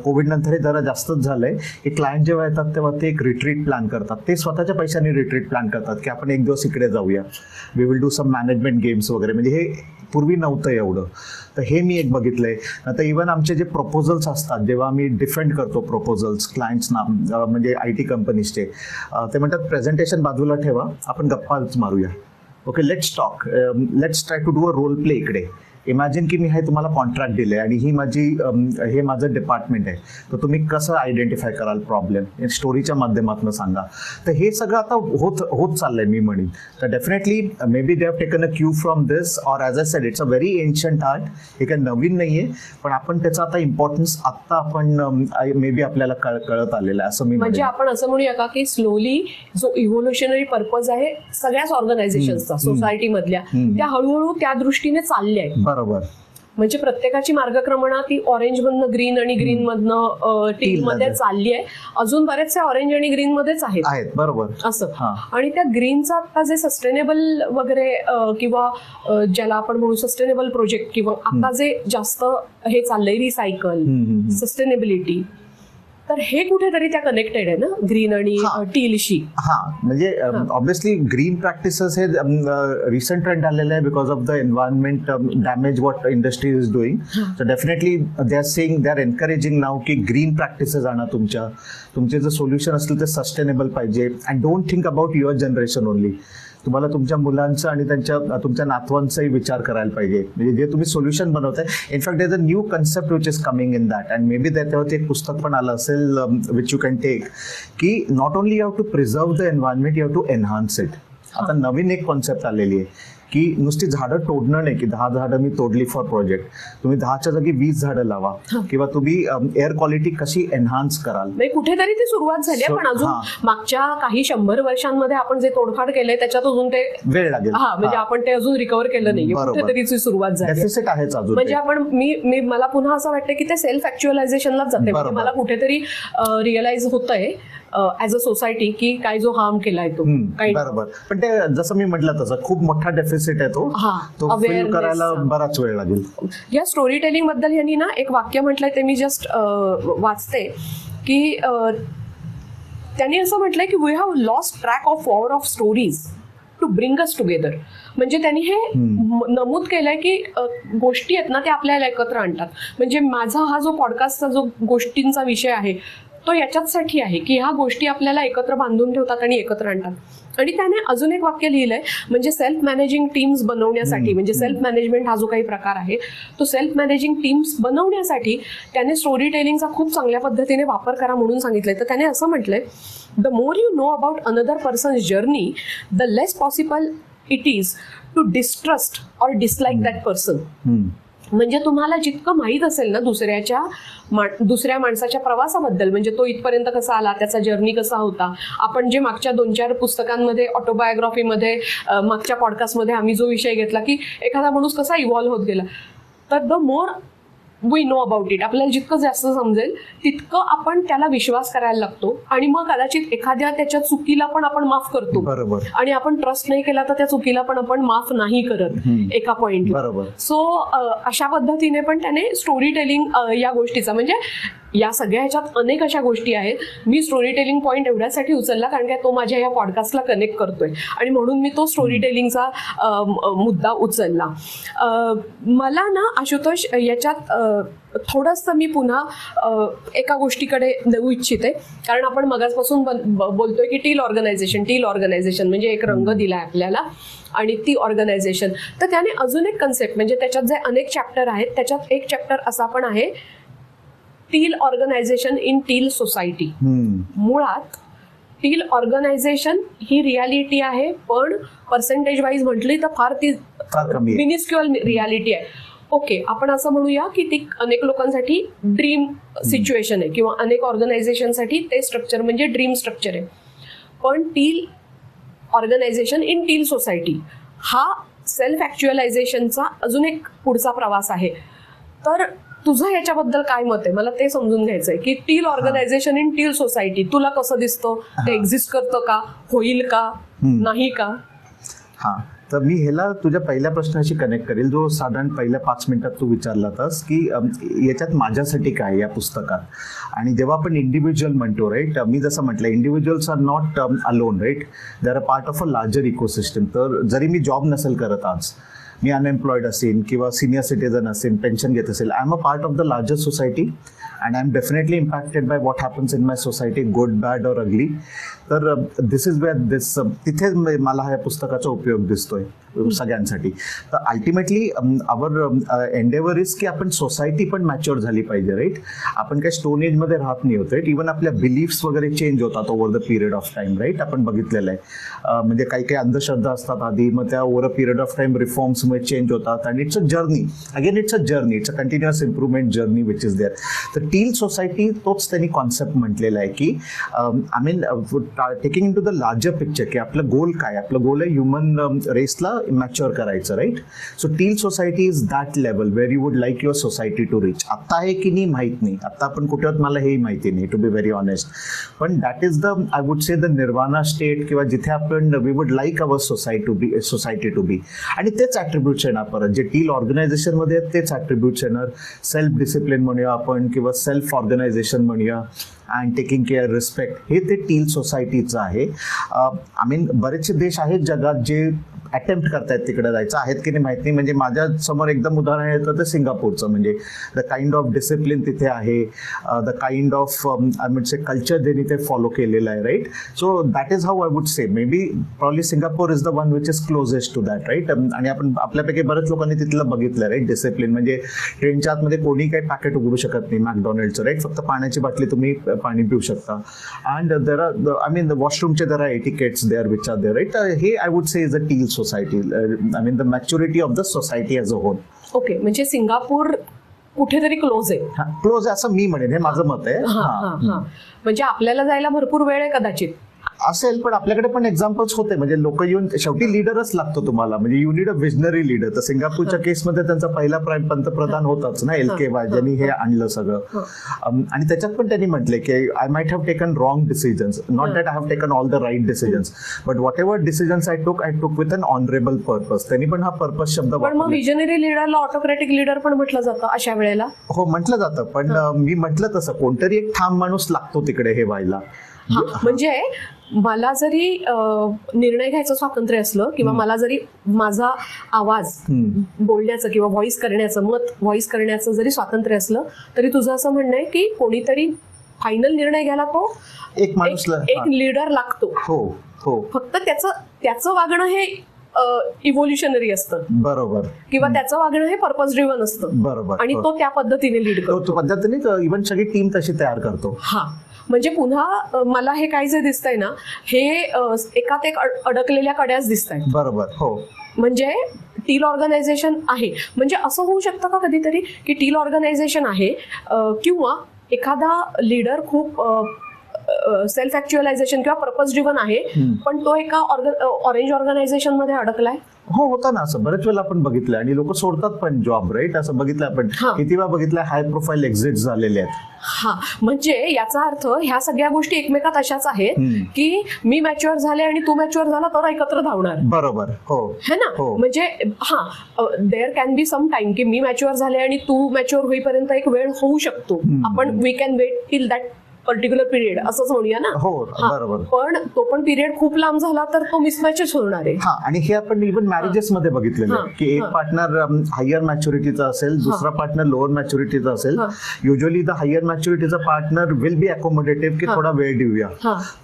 B: कोविड नंतर हे जरा जास्तच झालंय, की क्लायंट जेव्हा येतात तेव्हा ते एक रिट्रीट प्लॅन करतात. ते स्वतःच्या पैशाने रिट्रीट प्लॅन करतात की आपण एक दिवस इकडे जाऊया, we will do some management games वगैरे. म्हणजे हे पूर्वी नव्हतं एवढं. तर हे मी एक बघितलंय. आता इव्हन आमचे जे प्रपोजल्स असतात, जेव्हा आम्ही डिफेंड करतो प्रपोजल्स क्लायंट्सना, म्हणजे IT कंपनीजचे, ते म्हणतात प्रेझेंटेशन बाजूला ठेवा, आपण गप्पाच मारूया. Okay, let's talk, let's try to do a role play इकडे. इमॅजिन की मी हे तुम्हाला कॉन्ट्रॅक्ट दिले आणि ही हे माझं डिपार्टमेंट आहे, तर तुम्ही कसं आयडेंटिफाय कराल प्रॉब्लेम, स्टोरीच्या माध्यमातून सांगा. तर हे सगळं आता होत चाललंय मी म्हणेन. तर definitely may be they have taken a Q from this, or as I said it's a very ancient art. हे काही नवीन नाही आहे, पण आपण त्याचा आता इम्पॉर्टन्स आत्ता आपण मे बी आपल्याला कळत आलेलं आहे, असं मी
A: म्हणजे आपण असं म्हणूया का की स्लोली जो इव्होल्युशनरी पर्पज आहे सगळ्याच ऑर्गनायझेशनचा सोसायटीमधल्या, त्या हळूहळू त्या दृष्टीने चालल्या आहेत.
B: बरोबर.
A: म्हणजे प्रत्येकाची मार्गक्रमणा ती ऑरेंज मधनं ग्रीन आणि ग्रीन मधनं टील मध्ये चालली आहे. अजून बरेचसे ऑरेंज आणि ग्रीन मध्येच आहेत. बरोबर. असं. आणि त्या ग्रीनचा आता जे सस्टेनेबल वगैरे किंवा ज्याला आपण म्हणू सस्टेनेबल प्रोजेक्ट, किंवा आता जे जास्त हे चाललंय रिसायकल, सस्टेनेबिलिटी, तर हे कुठेतरी त्या कनेक्टेड आहे ना ग्रीन आणि टीलशी.
B: हा म्हणजे ऑब्व्हियसली ग्रीन प्रॅक्टिसेस हे रिसेंट ट्रेंड आलेलं आहे because of the environment damage what industry is doing. So definitely they are saying, they are encouraging now की ग्रीन प्रॅक्टिसेस आणा तुमचे जे सोल्युशन असतील ते सस्टेनेबल पाहिजे. And don't think about your generation only. तुम्हाला तुमच्या मुलांचं आणि तुमच्या नातवांचाही विचार करायला पाहिजे. म्हणजे जे तुम्ही सोल्युशन बनवताय, in fact there is a new concept which is coming in that. And maybe त्याच्यावरती एक पुस्तक पण आलं असेल विच यू कॅन टेक, की not only you have to preserve the environment, you have to enhance it. आता नवीन एक कॉन्सेप्ट आलेली आहे की नुसती झाडं तोडणं नाही, की 10 झाडं मी तोडली फॉर प्रोजेक्ट. तुम्ही 10च्या जागी 20 झाडं लावा, किंवा तुम्ही एअर क्वालिटी कशी एनहान्स कराल.
A: कुठेतरी ती सुरुवात झाली आहे, पण अजून मागच्या काही 100 वर्षांमध्ये आपण जे तोडफाड केलंय त्याच्यात अजून ते
B: वेळ लागेल.
A: म्हणजे आपण ते अजून रिकव्हर केलं नाही, कुठेतरी ती सुरुवात झाली.
B: डेफिसिट आहेच अजून.
A: म्हणजे आपण मला पुन्हा असं वाटतं की ते सेल्फ ऍक्च्युअलायझेशनलाच जाते. म्हणजे मला कुठेतरी रिअलाइज होतंय ऍज अ सोसायटी की काय जो हार्म केलाय तो.
B: बरोबर. पण ते जसं मी म्हटलं तसं खूप मोठा डेफिसिट आहे तो फील करायला बराच वेळ लागेल.
A: या स्टोरी टेलिंग बद्दल यांनी ना एक वाक्य म्हटलंय, ते मी जस्ट वाचते की त्यांनी असं म्हटलंय की we have lost track of power of stories to bring us together. म्हणजे त्यांनी हे नमूद केलंय की गोष्टी आहेत ना त्या आपल्याला एकत्र आणतात. म्हणजे माझा हा जो पॉडकास्टचा जो गोष्टींचा विषय आहे तो याच्यासाठी आहे की ह्या गोष्टी आपल्याला एकत्र बांधून ठेवतात आणि एकत्र आणतात. आणि त्याने अजून एक वाक्य लिहिलंय, म्हणजे सेल्फ मॅनेजिंग टीम्स बनवण्यासाठी, म्हणजे सेल्फ मॅनेजमेंट हा जो काही प्रकार आहे तो सेल्फ मॅनेजिंग टीम्स बनवण्यासाठी त्याने स्टोरी टेलिंगचा खूप चांगल्या पद्धतीने वापर करा म्हणून सांगितलंय. तर त्याने असं म्हटलंय, the more you know about another person's journey the less possible it is to distrust or dislike that person. म्हणजे तुम्हाला जितकं माहीत असेल ना दुसऱ्या माणसाच्या प्रवासाबद्दल, म्हणजे तो इथपर्यंत कसा आला, त्याचा जर्नी कसा होता. आपण जे मागच्या 2-4 पुस्तकांमध्ये, ऑटोबायोग्राफीमध्ये, मागच्या पॉडकास्टमध्ये आम्ही जो विषय घेतला की एखादा माणूस कसा इव्हॉल्व्ह होत गेला, तर the more we know about it, आपल्याला जितकं जास्त समजेल तितकं आपण त्याला विश्वास करायला लागतो. आणि मग कदाचित एखाद्या त्याच्या चुकीला पण आपण माफ करतो.
B: बरोबर.
A: आणि आपण ट्रस्ट नाही केला तर त्या चुकीला पण आपण माफ नाही करत एका पॉइंट.
B: बरोबर.
A: सो अशा पद्धतीने पण त्याने स्टोरी टेलिंग या गोष्टीचा, म्हणजे या सगळ्या ह्याच्यात अनेक अशा गोष्टी आहेत. मी स्टोरी टेलिंग पॉईंट एवढ्यासाठी उचलला कारण की तो माझ्या या पॉडकास्टला कनेक्ट करतोय आणि म्हणून मी तो स्टोरी टेलिंगचा मुद्दा उचलला. मला ना आशुतोष याच्यात थोडंसं मी पुन्हा एका गोष्टीकडे देऊ इच्छिते, कारण आपण मगाचपासून बोलतोय की टील ऑर्गनायझेशन म्हणजे एक रंग दिलाय आपल्याला आणि ती ऑर्गनायझेशन. तर त्याने अजून एक कन्सेप्ट, म्हणजे त्याच्यात जे अनेक चॅप्टर आहेत त्याच्यात एक चॅप्टर असा पण आहे, teal organisation in teal society. मुळात टील ऑर्गनायझेशन ही रियालिटी आहे, पण पर्सेंटेज वाईज म्हटली तर फार ती मिनिस्क्युअल रियालिटी आहे. ओके, आपण असं म्हणूया की ती अनेक लोकांसाठी ड्रीम सिच्युएशन आहे किंवा अनेक ऑर्गनायझेशनसाठी ते स्ट्रक्चर म्हणजे ड्रीम स्ट्रक्चर आहे. पण teal organisation in teal society हा सेल्फ ॲक्च्युअलायझेशनचा अजून एक पुढचा प्रवास आहे. तर तुझं याच्याबद्दल काय मत आहे, मला ते समजून घ्यायचंय की teal organisation in teal society तुला कसं दिसतं, ते एक्झिस्ट करतं का, होईल का, नाही का?
B: तर मी ह्याला तुझ्या पहिल्या प्रश्नाशी कनेक्ट करेल, जो साधारण पहिल्या 5 मिनिटात तू विचारलास की याच्यात माझ्यासाठी काय या पुस्तकात. आणि जेव्हा आपण इंडिव्हिज्युअल म्हणतो, राईट, मी जसं म्हटलं individuals are not alone, right, they are a part of a larger ecosystem. तर जरी मी जॉब नसेल करत, आज मी अनएम्प्लॉईड असेल किंवा सिनियर सिटीजन असेल, पेन्शन घेत असेल, I am a part of the larger society and I'm definitely impacted by what happens in my society, good, bad or ugly. तर दिस इज वेअर तिथे मला ह्या पुस्तकाचा उपयोग दिसतोय सगळ्यांसाठी. तर अल्टिमेटली आवर एंडेवर इज की आपण सोसायटी पण मॅच्युअर झाली पाहिजे, राईट. आपण काही स्टोन एजमध्ये राहत नाही होत, राईट. इव्हन आपल्या बिलीफ्स वगैरे चेंज होतात over the period of time, right. आपण बघितलेलं आहे, म्हणजे काही काही अंधश्रद्धा असतात आधी, मग त्या over a period of time रिफॉर्म्समुळे चेंज होतात. आणि it's a journey, again it's a journey, it's a continuous improvement journey which is there. तर टील सोसायटी तोच त्यांनी कॉन्सेप्ट म्हटलेला आहे की I mean taking in to the larger picture, की आपलं गोल काय, आपलं गोल आहे ह्युमन रेसला मॅच्युअर करायचं, right. So teal society is that level where you would like your society to reach. आत्ता आहे की नाही माहीत नाही, आत्ता आपण कुठे आहोत मला हेही माहिती नाही, टू बी व्हेरी ऑनेस्ट. पण that is the, I would say, the nirvana state, किंवा जिथे आपण we would like our society to be. आणि तेच ॲट्रिब्यूट्स येणार परत जे टील ऑर्गनायझेशनमध्ये आहेत, तेच ॲट्रिब्यूट्स येणार. सेल्फ डिसिप्लिन म्हणूया आपण, किंवा सेल्फ ऑर्गनायझेशन म्हणूया अँड टेकिंग केअर, रिस्पेक्ट, हे ते टील सोसायटीचं आहे. आय मीन बरेचसे देश आहेत जगात जे अटेम्प्ट करतायत तिकडे जायचं, आहेत की नाही माहित नाही. म्हणजे माझ्या समोर एकदम उदाहरण येतं ते सिंगापूरचं. म्हणजे द काइंड ऑफ डिसिप्लिन तिथे आहे, the kind of I mean say culture त्यांनी ते फॉलो केलेलं आहे, right. So that is how I would say maybe probably Singapore is the one which is closest to that, right. आणि आपण आपल्यापैकी बऱ्याच लोकांनी तिथलं बघितलं, राईट, डिसिप्लिन. म्हणजे ट्रेनच्या आतमध्ये कोणी काही पॅकेट उघडू शकत नाही मॅकडॉनल्डचं, राईट. फक्त पाण्याची बाटली तुम्ही पाणी पिऊ शकता. And there are I mean the वॉशरूमचे there are etiquettes there which are there, right. हे I would say is a teal society. I mean the maturity of the society as a whole.
A: Okay, म्हणजे Singapore कुठेतरी close आहे.
B: Close असं मी म्हणेन, हे माझं मत आहे.
A: म्हणजे आपल्याला जायला भरपूर वेळ आहे कदाचित
B: असेल, पण आपल्याकडे पण एक्झाम्पल्स होते. म्हणजे लोक येऊन, शेवटी लीडरच लागतो तुम्हाला. म्हणजे you need a visionary leader. तर सिंगापूरच्या केसमध्ये त्यांचा पहिला पंतप्रधान होताच ना, LK ज्यांनी हे आणलं सगळं. आणि त्याच्यात पण त्यांनी म्हटले की I might have taken wrong decisions, not that I have taken all the right decisions, but whatever decisions I took with an honourable purpose. त्यांनी पण हा पर्पज शब्द
A: पण मग विजनरी लीडरला ऑटोक्रेटिक लीडर पण म्हटलं जातं अशा वेळेला.
B: हो, म्हटलं जातं, पण मी म्हटलं तसं कोणतरी एक ठाम माणूस लागतो तिकडे हे व्हायला.
A: म्हणजे मला जरी निर्णय घ्यायचं स्वातंत्र्य असलं किंवा मला जरी माझा आवाज बोलण्याचं किंवा व्हॉइस करण्याचं, मत व्हॉइस करण्याचं जरी स्वातंत्र्य असलं, तरी तुझं असं म्हणणं आहे की कोणीतरी फायनल निर्णय घ्यायला तो
B: एक माणूस,
A: एक लीडर लागतो.
B: हो हो.
A: फक्त त्याचं वागणं हे इव्होल्युशनरी असतं,
B: बरोबर,
A: किंवा त्याचं वागणं हे पर्पज ड्रिव्हन असतं,
B: बरोबर.
A: आणि तो त्या पद्धतीने लीड करतो.
B: पद्धतीने इव्हन सगळी टीम तशी तयार करतो.
A: हा, म्हणजे पुन्हा मला हे काय जे दिसतंय ना, हे एकात एक अडकलेल्या कड्याच दिसतायत.
B: बरोबर, हो.
A: म्हणजे टील ऑर्गनायझेशन आहे, म्हणजे असं होऊ शकतं का कधीतरी की टील ऑर्गनायझेशन आहे किंवा एखादा लीडर खूप सेल्फ ऍक्च्युअलायझेशन किंवा पर्पज ड्रिव्हन आहे, पण तो एका ऑरेंज ऑर्गनायझेशन मध्ये अडकलाय.
B: हो, होता ना असं बरेच वेळेला आपण बघितलं. आणि लोक सोडतात पण जॉब, राईट. असं बघितलं आपण किती वेळा बघितलं, हाय प्रोफाईल एक्झिट झालेले आहेत.
A: हा, म्हणजे याचा अर्थ ह्या सगळ्या गोष्टी एकमेकात अशाच आहेत की मी मॅच्युअर झाले आणि तू मॅच्युअर झाला तर एकत्र धावणार.
B: बरोबर, हो,
A: है ना. म्हणजे there can be some time की मी मॅच्युअर झाले आणि तू मॅच्युअर होईपर्यंत एक वेळ होऊ शकतो. आपण we can wait till that particular period असंच म्हणूया ना.
B: हो, बरोबर.
A: पण तो पण पिरियड खूप लांब झाला तर तो मिसमॅचच होणार आहे.
B: हा, आणि हे आपण इव्हन मॅरेजेस मध्ये बघितलेलं की एक पार्टनर हायर मॅच्युरिटीचा असेल, दुसरा पार्टनर लोअर मॅच्युरिटीचा असेल. युजली द हायर मॅच्युरिटीचा पार्टनर विल बी अकोमोडेटिव्ह की थोडा वेळ देऊया.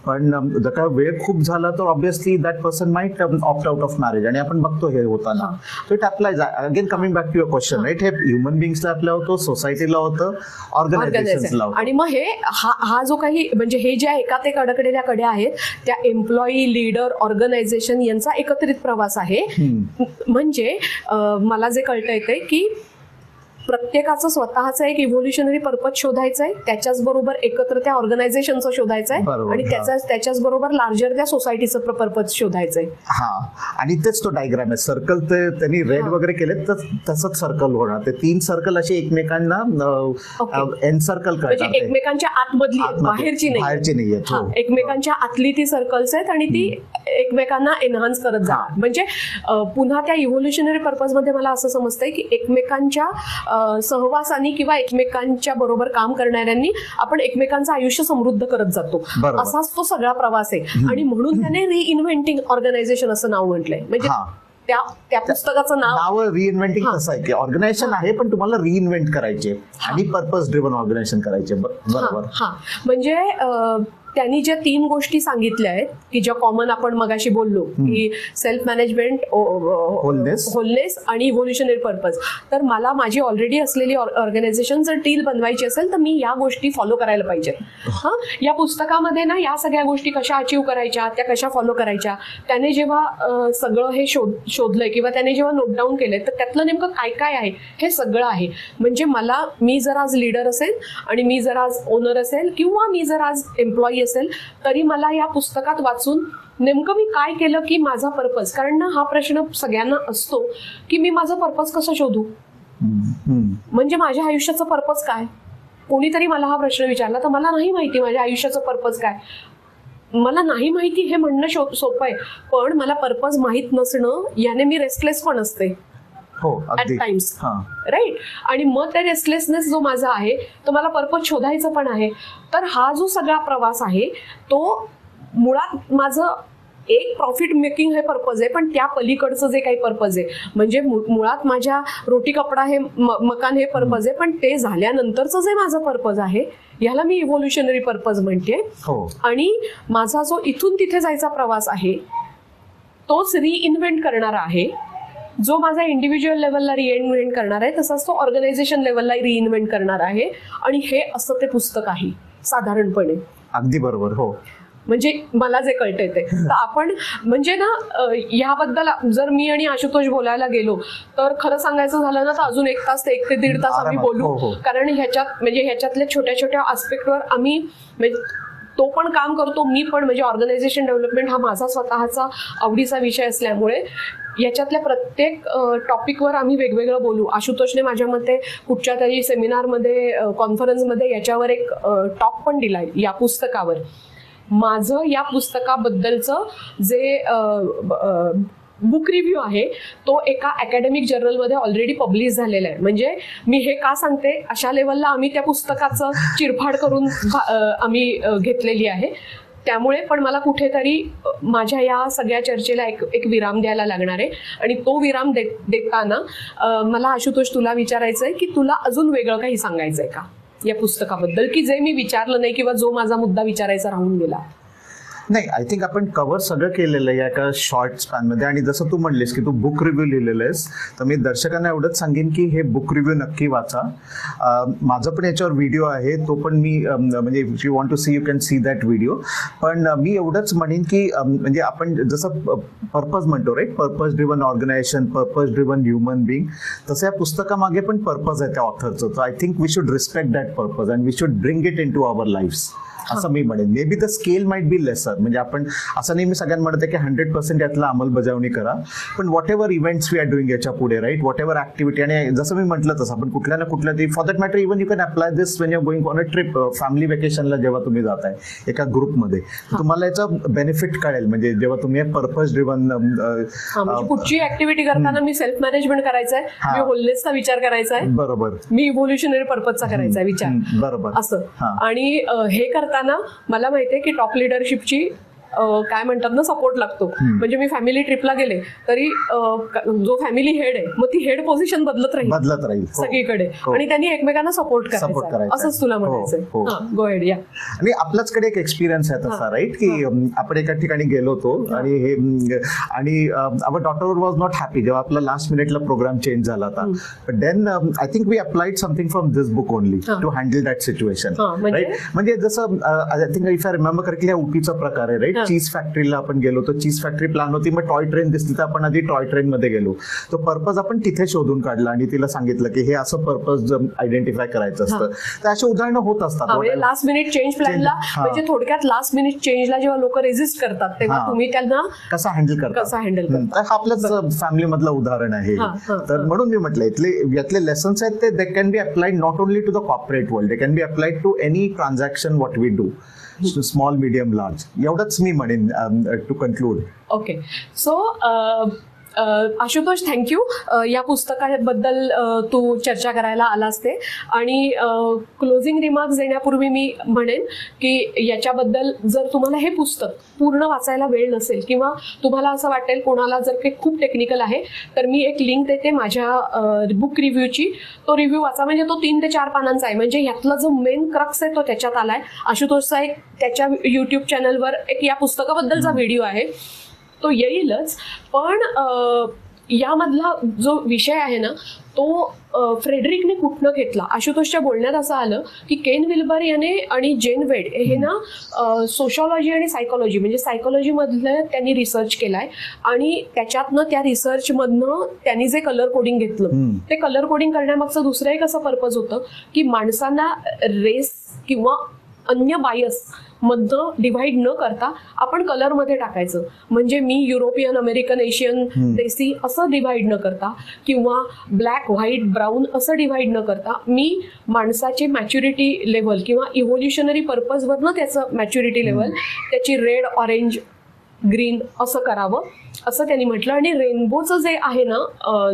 B: पण जर का वेळ खूप झाला तर obviously that person might opt out of marriage. आणि आपण बघतो हे होताना. So it applies again, coming back to your question, right. हे ह्युमन बिंग्सला अप्लाय होतं, सोसायटीला होतं, ऑर्गनायझेशन्सला होतं.
A: आणि मग हे हा जो काही, म्हणजे हे ज्या एकात एक अडकलेल्या कड्या आहेत त्या एम्प्लॉई, लीडर, ऑर्गनायझेशन यांचा एकत्रित प्रवास आहे. म्हणजे मला जे कळतं येते की प्रत्येकाचं स्वतःचं एक इव्होल्युशनरी पर्पज शोधायचं आहे, त्याच्याच बरोबर एकत्र त्या ऑर्गनायझेशनचं शोधायचं आहे, आणि त्याच्याच बरोबर लार्जर त्या सोसायटीचं पर्पज शोधायचं आहे.
B: हा, आणि तेच तो डायग्राम आहे. सर्कल ते त्यांनी रेड वगैरे केले तर तसंच सर्कल होणार. ते 3 सर्कल असे एकमेकांना एनसर्कल करतात,
A: म्हणजे एकमेकांच्या आतमधली, बाहेरची
B: नाही.
A: एकमेकांच्या आतली ती सर्कल्स आहेत आणि ती एकमेकांना एनहान्स करत जाणार. म्हणजे पुन्हा त्या इव्होल्युशनरी पर्पज मध्ये मला असं समजतंय की एकमेकांच्या सहवासानी किंवा एकमेकांच्या बरोबर काम करणाऱ्यांनी आपण एकमेकांचं आयुष्य समृद्ध करत जातो. असाच तो सगळा प्रवास आहे. आणि म्हणून त्याने रिइन्व्हेंटिंग ऑर्गनायझेशन असं नाव म्हटलंय. म्हणजे त्या पुस्तकाचं नाव
B: रिइन्व्हेंटिंग कसं आहे की ऑर्गनायझेशन आहे पण तुम्हाला रिइन्व्हेंट करायचे आणि पर्पज ड्रिव्हन ऑर्गनायझेशन करायचे. बरोबर.
A: म्हणजे त्यांनी ज्या 3 गोष्टी सांगितल्या आहेत की ज्या कॉमन आपण मगाशी बोललो की सेल्फ मॅनेजमेंट, होलनेस आणि इव्होल्युशनरी पर्पज. तर मला माझी ऑलरेडी असलेली ऑर्गनायझेशन जर टील बनवायची असेल तर मी या गोष्टी फॉलो करायला पाहिजेत. या पुस्तकामध्ये ना या सगळ्या गोष्टी कशा अचीव करायच्या, त्या कशा फॉलो करायच्या, त्याने जेव्हा सगळं हे शोधलंय किंवा त्याने जेव्हा नोट डाऊन केलंय तर त्यातलं नेमकं काय काय आहे हे सगळं आहे. म्हणजे मी जर आज लीडर असेल आणि मी जर आज ओनर असेल किंवा मी जर आज एम्प्लॉई असेल तरी मला या पुस्तकात वाचून नेमकं मी काय केलं की माझा पर्पज, कारण ना हा प्रश्न सगळ्यांना असतो की मी माझं पर्पज कसं शोधू, म्हणजे माझ्या आयुष्याचं पर्पज काय. कोणीतरी मला हा प्रश्न विचारला तर मला नाही माहिती माझ्या आयुष्याचं पर्पज काय. मला नाही माहिती हे म्हणणं सोपं आहे, पण मला पर्पज माहीत नसणं याने मी रेस्टलेस पण असते.
B: हो,
A: ॲट
B: अगदी.
A: टाइम्स,
B: हां.
A: राईट. आणि मग त्या रेस्टलेसनेस जो माझा आहे तो मला पर्पज शोधायचं पण आहे. तर हा जो सगळा प्रवास आहे तो मुळात माझं एक प्रॉफिट मेकिंग हे पर्पज आहे, पण त्या पलीकडचं जे काही पर्पज आहे म्हणजे मुळात माझ्या रोटी कपडा हे मकान हे पर्पज आहे, पण ते झाल्यानंतरचं जे माझं पर्पज आहे याला मी इव्होल्युशनरी पर्पज म्हणते.
B: हो.
A: आणि माझा जो इथून तिथे जायचा प्रवास आहे तोच रिइन्व्हेंट करणारा आहे. जो माझा इंडिव्हिज्युअल लेवलला रिइन्व्हेंट करणार आहे तसाच तो ऑर्गनायझेशन लेवलला रिइन्व्हेंट करणार आहे. आणि हे असं ते पुस्तक आहे साधारणपणे.
B: अगदी बरोबर. हो.
A: म्हणजे मला जे कळतंय ते तर आपण म्हणजे ना ह्याबद्दल जर मी आणि आशुतोष बोलायला गेलो तर खरं सांगायचं झालं ना तर अजून 1 तास ते 1 ते 1.5 तास आम्ही
B: आरामात.
A: बोलू.
B: हो, हो.
A: कारण ह्याच्यातल्या छोट्या छोट्या आस्पेक्टवर आम्ही म्हणजे तो पण काम करतो, मी पण म्हणजे ऑर्गनायझेशन डेव्हलपमेंट हा माझा स्वतःचा आवडीचा विषय असल्यामुळे याच्यातल्या प्रत्येक टॉपिकवर आम्ही वेगवेगळं बोलू. आशुतोषने माझ्या मते कुठच्या तरी सेमिनारमध्ये कॉन्फरन्समध्ये याच्यावर एक टॉक पण दिलाय या पुस्तकावर. माझं या पुस्तकाबद्दलचं जे बुक रिव्ह्यू आहे तो एका अकॅडमिक जर्नलमध्ये ऑलरेडी पब्लिश झालेला आहे. म्हणजे मी हे का सांगते, अशा लेवलला आम्ही त्या पुस्तकाचं चिरफाड करून आम्ही घेतलेली आहे. त्यामुळे पण मला कुठेतरी माझ्या या सगळ्या चर्चेला एक विराम द्यायला लागणार आहे. आणि तो विराम देताना मला आशुतोष तुला विचारायचं आहे की तुला अजून वेगळं काही सांगायचं आहे का या पुस्तकाबद्दल, की जे मी विचारलं नाही किंवा जो माझा मुद्दा विचारायचा राहून गेला.
B: नाही, आय थिंक आपण कव्हर सगळं केलेलं आहे एका शॉर्ट स्पॅनमध्ये. आणि जसं तू म्हणलीस की तू बुक रिव्ह्यू लिहिलेलं आहेस तर मी दर्शकांना एवढंच सांगेन की हे बुक रिव्ह्यू नक्की वाचा. माझं पण याच्यावर व्हिडिओ आहे, तो पण मी म्हणजे if you want to see you can see that video. पण मी एवढंच म्हणेन की म्हणजे आपण जसं पर्पज म्हणतो right, purpose driven organisation, purpose driven human being, तसं या पुस्तकामागे पण पर्पज आहे त्या ऑथरचं. तर I think we should respect that purpose and we should bring it into our lifes असं मी म्हणेन. Maybe the scale might be lesser. म्हणजे आपण असं नाही मी सगळ्यांना म्हणते की 100% यातला अंमलबजावणी करा, पण whatever events we are doing याच्या पुढे राईट, व्हॉट एव्हर ऍक्टिव्हिटी. आणि जसं मी म्हटलं तसं आपण कुठल्या ना कुठल्या तरी for that matter even you can apply this when you are going on a trip, family वेकेशनला जेव्हा तुम्ही जाताय एका ग्रुपमध्ये तुम्हाला याचा बेनिफिट कळेल. म्हणजे जेव्हा तुम्ही पर्पज ड्रिव्हन
A: कुठची ऍक्टिव्हिटी करताना मी सेल्फ मॅनेजमेंट करायचा आहे, मी होलनेसचा विचार करायचा आहे,
B: बरोबर,
A: मी इव्होल्युशनरी पर्पजचा करायचा आहे विचार,
B: बरोबर
A: असं. आणि हे करताना मला माहितीये की टॉप लिडरशिपची काय म्हणतात ना सपोर्ट लागतो. म्हणजे मी फॅमिली ट्रिपला गेले तरी जो फॅमिली हेड आहे मग ती हेड पोझिशन बदलत राहील सगळीकडे आणि त्यांनी एकमेकांना सपोर्ट करायचा, असंच तुला म्हणायचंय. गो हेड. या
B: आणि आपल्याचकडे एक एक्सपिरियन्स आहे तसा राईट, की आपण एका ठिकाणी गेलो होतो आणि हे आणि our daughter was not happy जेव्हा आपला लास्ट मिनिटला प्रोग्राम चेंज झाला होता. But then I think we applied something from this book only to handle that situation right. म्हणजे जसं I think if I remember correctly हा उटीचा प्रकार आहे राईट. चीज फॅक्टरीला आपण गेलो तर चीज फॅक्टरी प्लॅन होती, मग टॉय ट्रेन दिसली तर आपण आधी टॉय ट्रेन मध्ये गेलो. तो पर्पज आपण तिथे शोधून काढला आणि तिला सांगितलं की हे असं पर्पज आयडेंटिफाय करायचं असतं. तर अशी उदाहरणं होत असतात.
A: लास्ट मिनिट चेंज प्लॅनला म्हणजे थोडक्यात लास्ट मिनिट चेंजला जेव्हा लोक रेजिस्ट करतात तेव्हा तुम्ही त्यांना
B: कसं हँडल करता. आपल्याच फॅमिली मधलं उदाहरण आहे. तर म्हणून मी म्हटलं यातले लेसन्स आहेत ते they can be applied not only to the corporate world, they can be applied to any transaction what we do, small medium large. एवढंच मी म्हणेन to conclude.
A: Okay. So Ashutosh, thank you या पुस्तकाबद्दल तू चर्चा करायला आलास ते. आणि क्लोजिंग रिमार्क्स देण्यापूर्वी मी म्हणेन की याच्याबद्दल जर तुम्हाला हे पुस्तक पूर्ण वाचायला वेळ नसेल किंवा तुम्हाला असं वाटेल कोणाला जर काही खूप टेक्निकल आहे तर मी एक लिंक देते माझ्या बुक रिव्ह्यूची. तो रिव्ह्यू वाचा. म्हणजे तो 3 ते 4 पानांचा आहे. म्हणजे ह्यातला जो मेन क्रक्स आहे तो त्याच्यात आलाय. आशुतोषचा एक त्याच्या युट्यूब चॅनलवर एक या पुस्तकाबद्दलचा व्हिडिओ आहे, तो येईलच. पण यामधला जो विषय आहे ना तो फ्रेडरिकने कुठनं घेतला. आशुतोषच्या बोलण्यात असं आलं की केन विल्बर याने आणि जेन वेड हे ना सोशॉलॉजी आणि सायकोलॉजी म्हणजे सायकोलॉजीमधलं त्यांनी रिसर्च केलाय आणि त्याच्यातनं त्या रिसर्चमधनं त्यांनी जे कलर कोडिंग घेतलं ते कलर कोडिंग करण्यामागचं दुसरं एक असं पर्पज होतं की माणसांना रेस किंवा अन्य बायस मधनं डिव्हाइड न करता आपण कलरमध्ये टाकायचं. म्हणजे मी युरोपियन, अमेरिकन, एशियन, देसी असं डिव्हाइड न करता किंवा ब्लॅक, व्हाईट, ब्राऊन असं डिव्हाइड न करता मी माणसाची मॅच्युरिटी लेवल किंवा इव्होल्युशनरी पर्पजवरनं त्याचं मॅच्युरिटी लेवल, त्याची रेड, ऑरेंज, ग्रीन असं करावं असं त्यांनी म्हटलं. आणि रेनबोचं जे आहे ना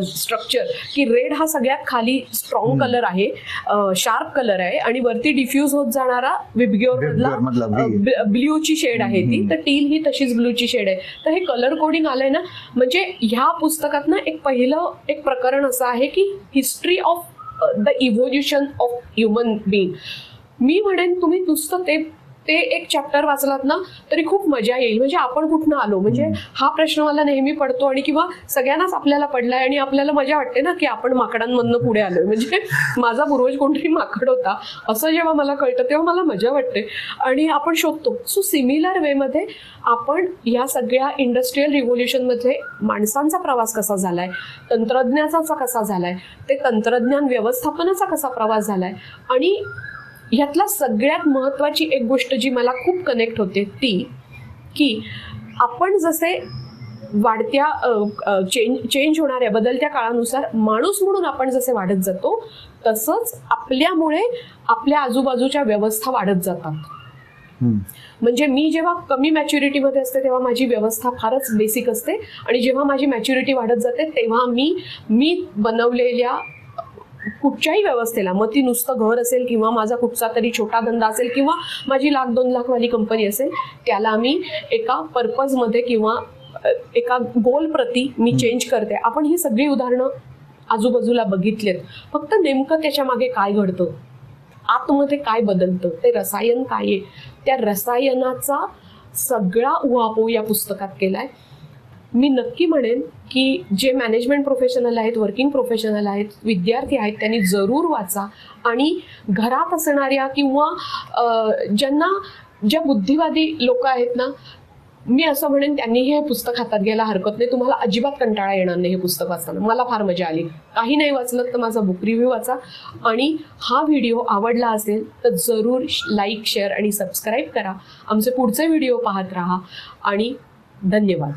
A: स्ट्रक्चर, की रेड हा सगळ्यात खाली स्ट्रॉंग कलर आहे, शार्प कलर आहे, आणि वरती डिफ्यूज होत जाणारा विबग्योर मधला ब्ल्यूची शेड आहे ती, तर टील ही तशीच ब्ल्यूची शेड आहे. तर हे कलर कोडिंग आलंय ना, म्हणजे ह्या पुस्तकात ना एक पहिलं एक प्रकरण असं आहे की history of the evolution of human being. मी म्हणेन तुम्ही नुसतं ते एक चॅप्टर वाचलात ना तरी खूप मजा येईल. म्हणजे आपण कुठनं आलो, म्हणजे हा प्रश्न मला नेहमी पडतो, आणि किंवा सगळ्यांनाच आपल्याला पडलाय, आणि आपल्याला मजा वाटते ना की आपण माकडांमधनं पुढे आलोय. म्हणजे माझा पूर्वज कोणतरी माकड होता असं जेव्हा मला कळतं तेव्हा मला मजा वाटते, आणि आपण शोधतो. सो सिमिलर वेमध्ये आपण या सगळ्या इंडस्ट्रियल रिव्होल्युशनमध्ये माणसांचा प्रवास कसा झालाय, तंत्रज्ञानाचा कसा झालाय, ते तंत्रज्ञान व्यवस्थापनाचा कसा प्रवास झालाय, आणि ह्यातला सगळ्यात महत्त्वाची एक गोष्ट जी मला खूप कनेक्ट होते ती की आपण जसे वाढत्या चेंज होणाऱ्या बदलत्या काळानुसार माणूस म्हणून आपण जसे वाढत जातो तसंच आपल्यामुळे आपल्या आजूबाजूच्या व्यवस्था वाढत जातात. म्हणजे मी जेव्हा कमी मॅच्युरिटीमध्ये असते तेव्हा माझी व्यवस्था फारच बेसिक असते, आणि जेव्हा माझी मॅच्युरिटी वाढत जाते तेव्हा मी बनवलेल्या कुठच्याही व्यवस्थेला, मग ती नुसतं घर असेल किंवा माझा कुठचा तरी छोटा धंदा असेल किंवा माझी 1,00,000-2,00,000 वाली कंपनी असेल, त्याला मी एका पर्पजमध्ये किंवा एका गोल प्रती मी चेंज करते. आपण ही सगळी उदाहरणं आजूबाजूला बघितलेत. फक्त नेमकं त्याच्या मागे काय घडतं, आतमध्ये काय बदलतं, ते रसायन काय आहे, त्या रसायनाचा सगळा उहापोह या पुस्तकात केलाय. मी नक्की म्हणेन की जे मॅनेजमेंट प्रोफेशनल आहेत, वर्किंग प्रोफेशनल आहेत, विद्यार्थी आहेत, त्यांनी जरूर वाचा. आणि घरात असणाऱ्या किंवा ज्या बुद्धिवादी लोक आहेत ना, मी असं म्हणेन त्यांनी हे पुस्तक हातात घ्यायला हरकत नाही. तुम्हाला अजिबात कंटाळा येणार नाही हे पुस्तक वाचताना. मला फार मजा आली. काही नाही वाचलं तर माझा बुक रिव्ह्यू वाचा. आणि हा व्हिडिओ आवडला असेल तर जरूर लाईक, शेअर आणि सबस्क्राईब करा. आमचे पुढचे व्हिडिओ पाहत राहा. आणि धन्यवाद.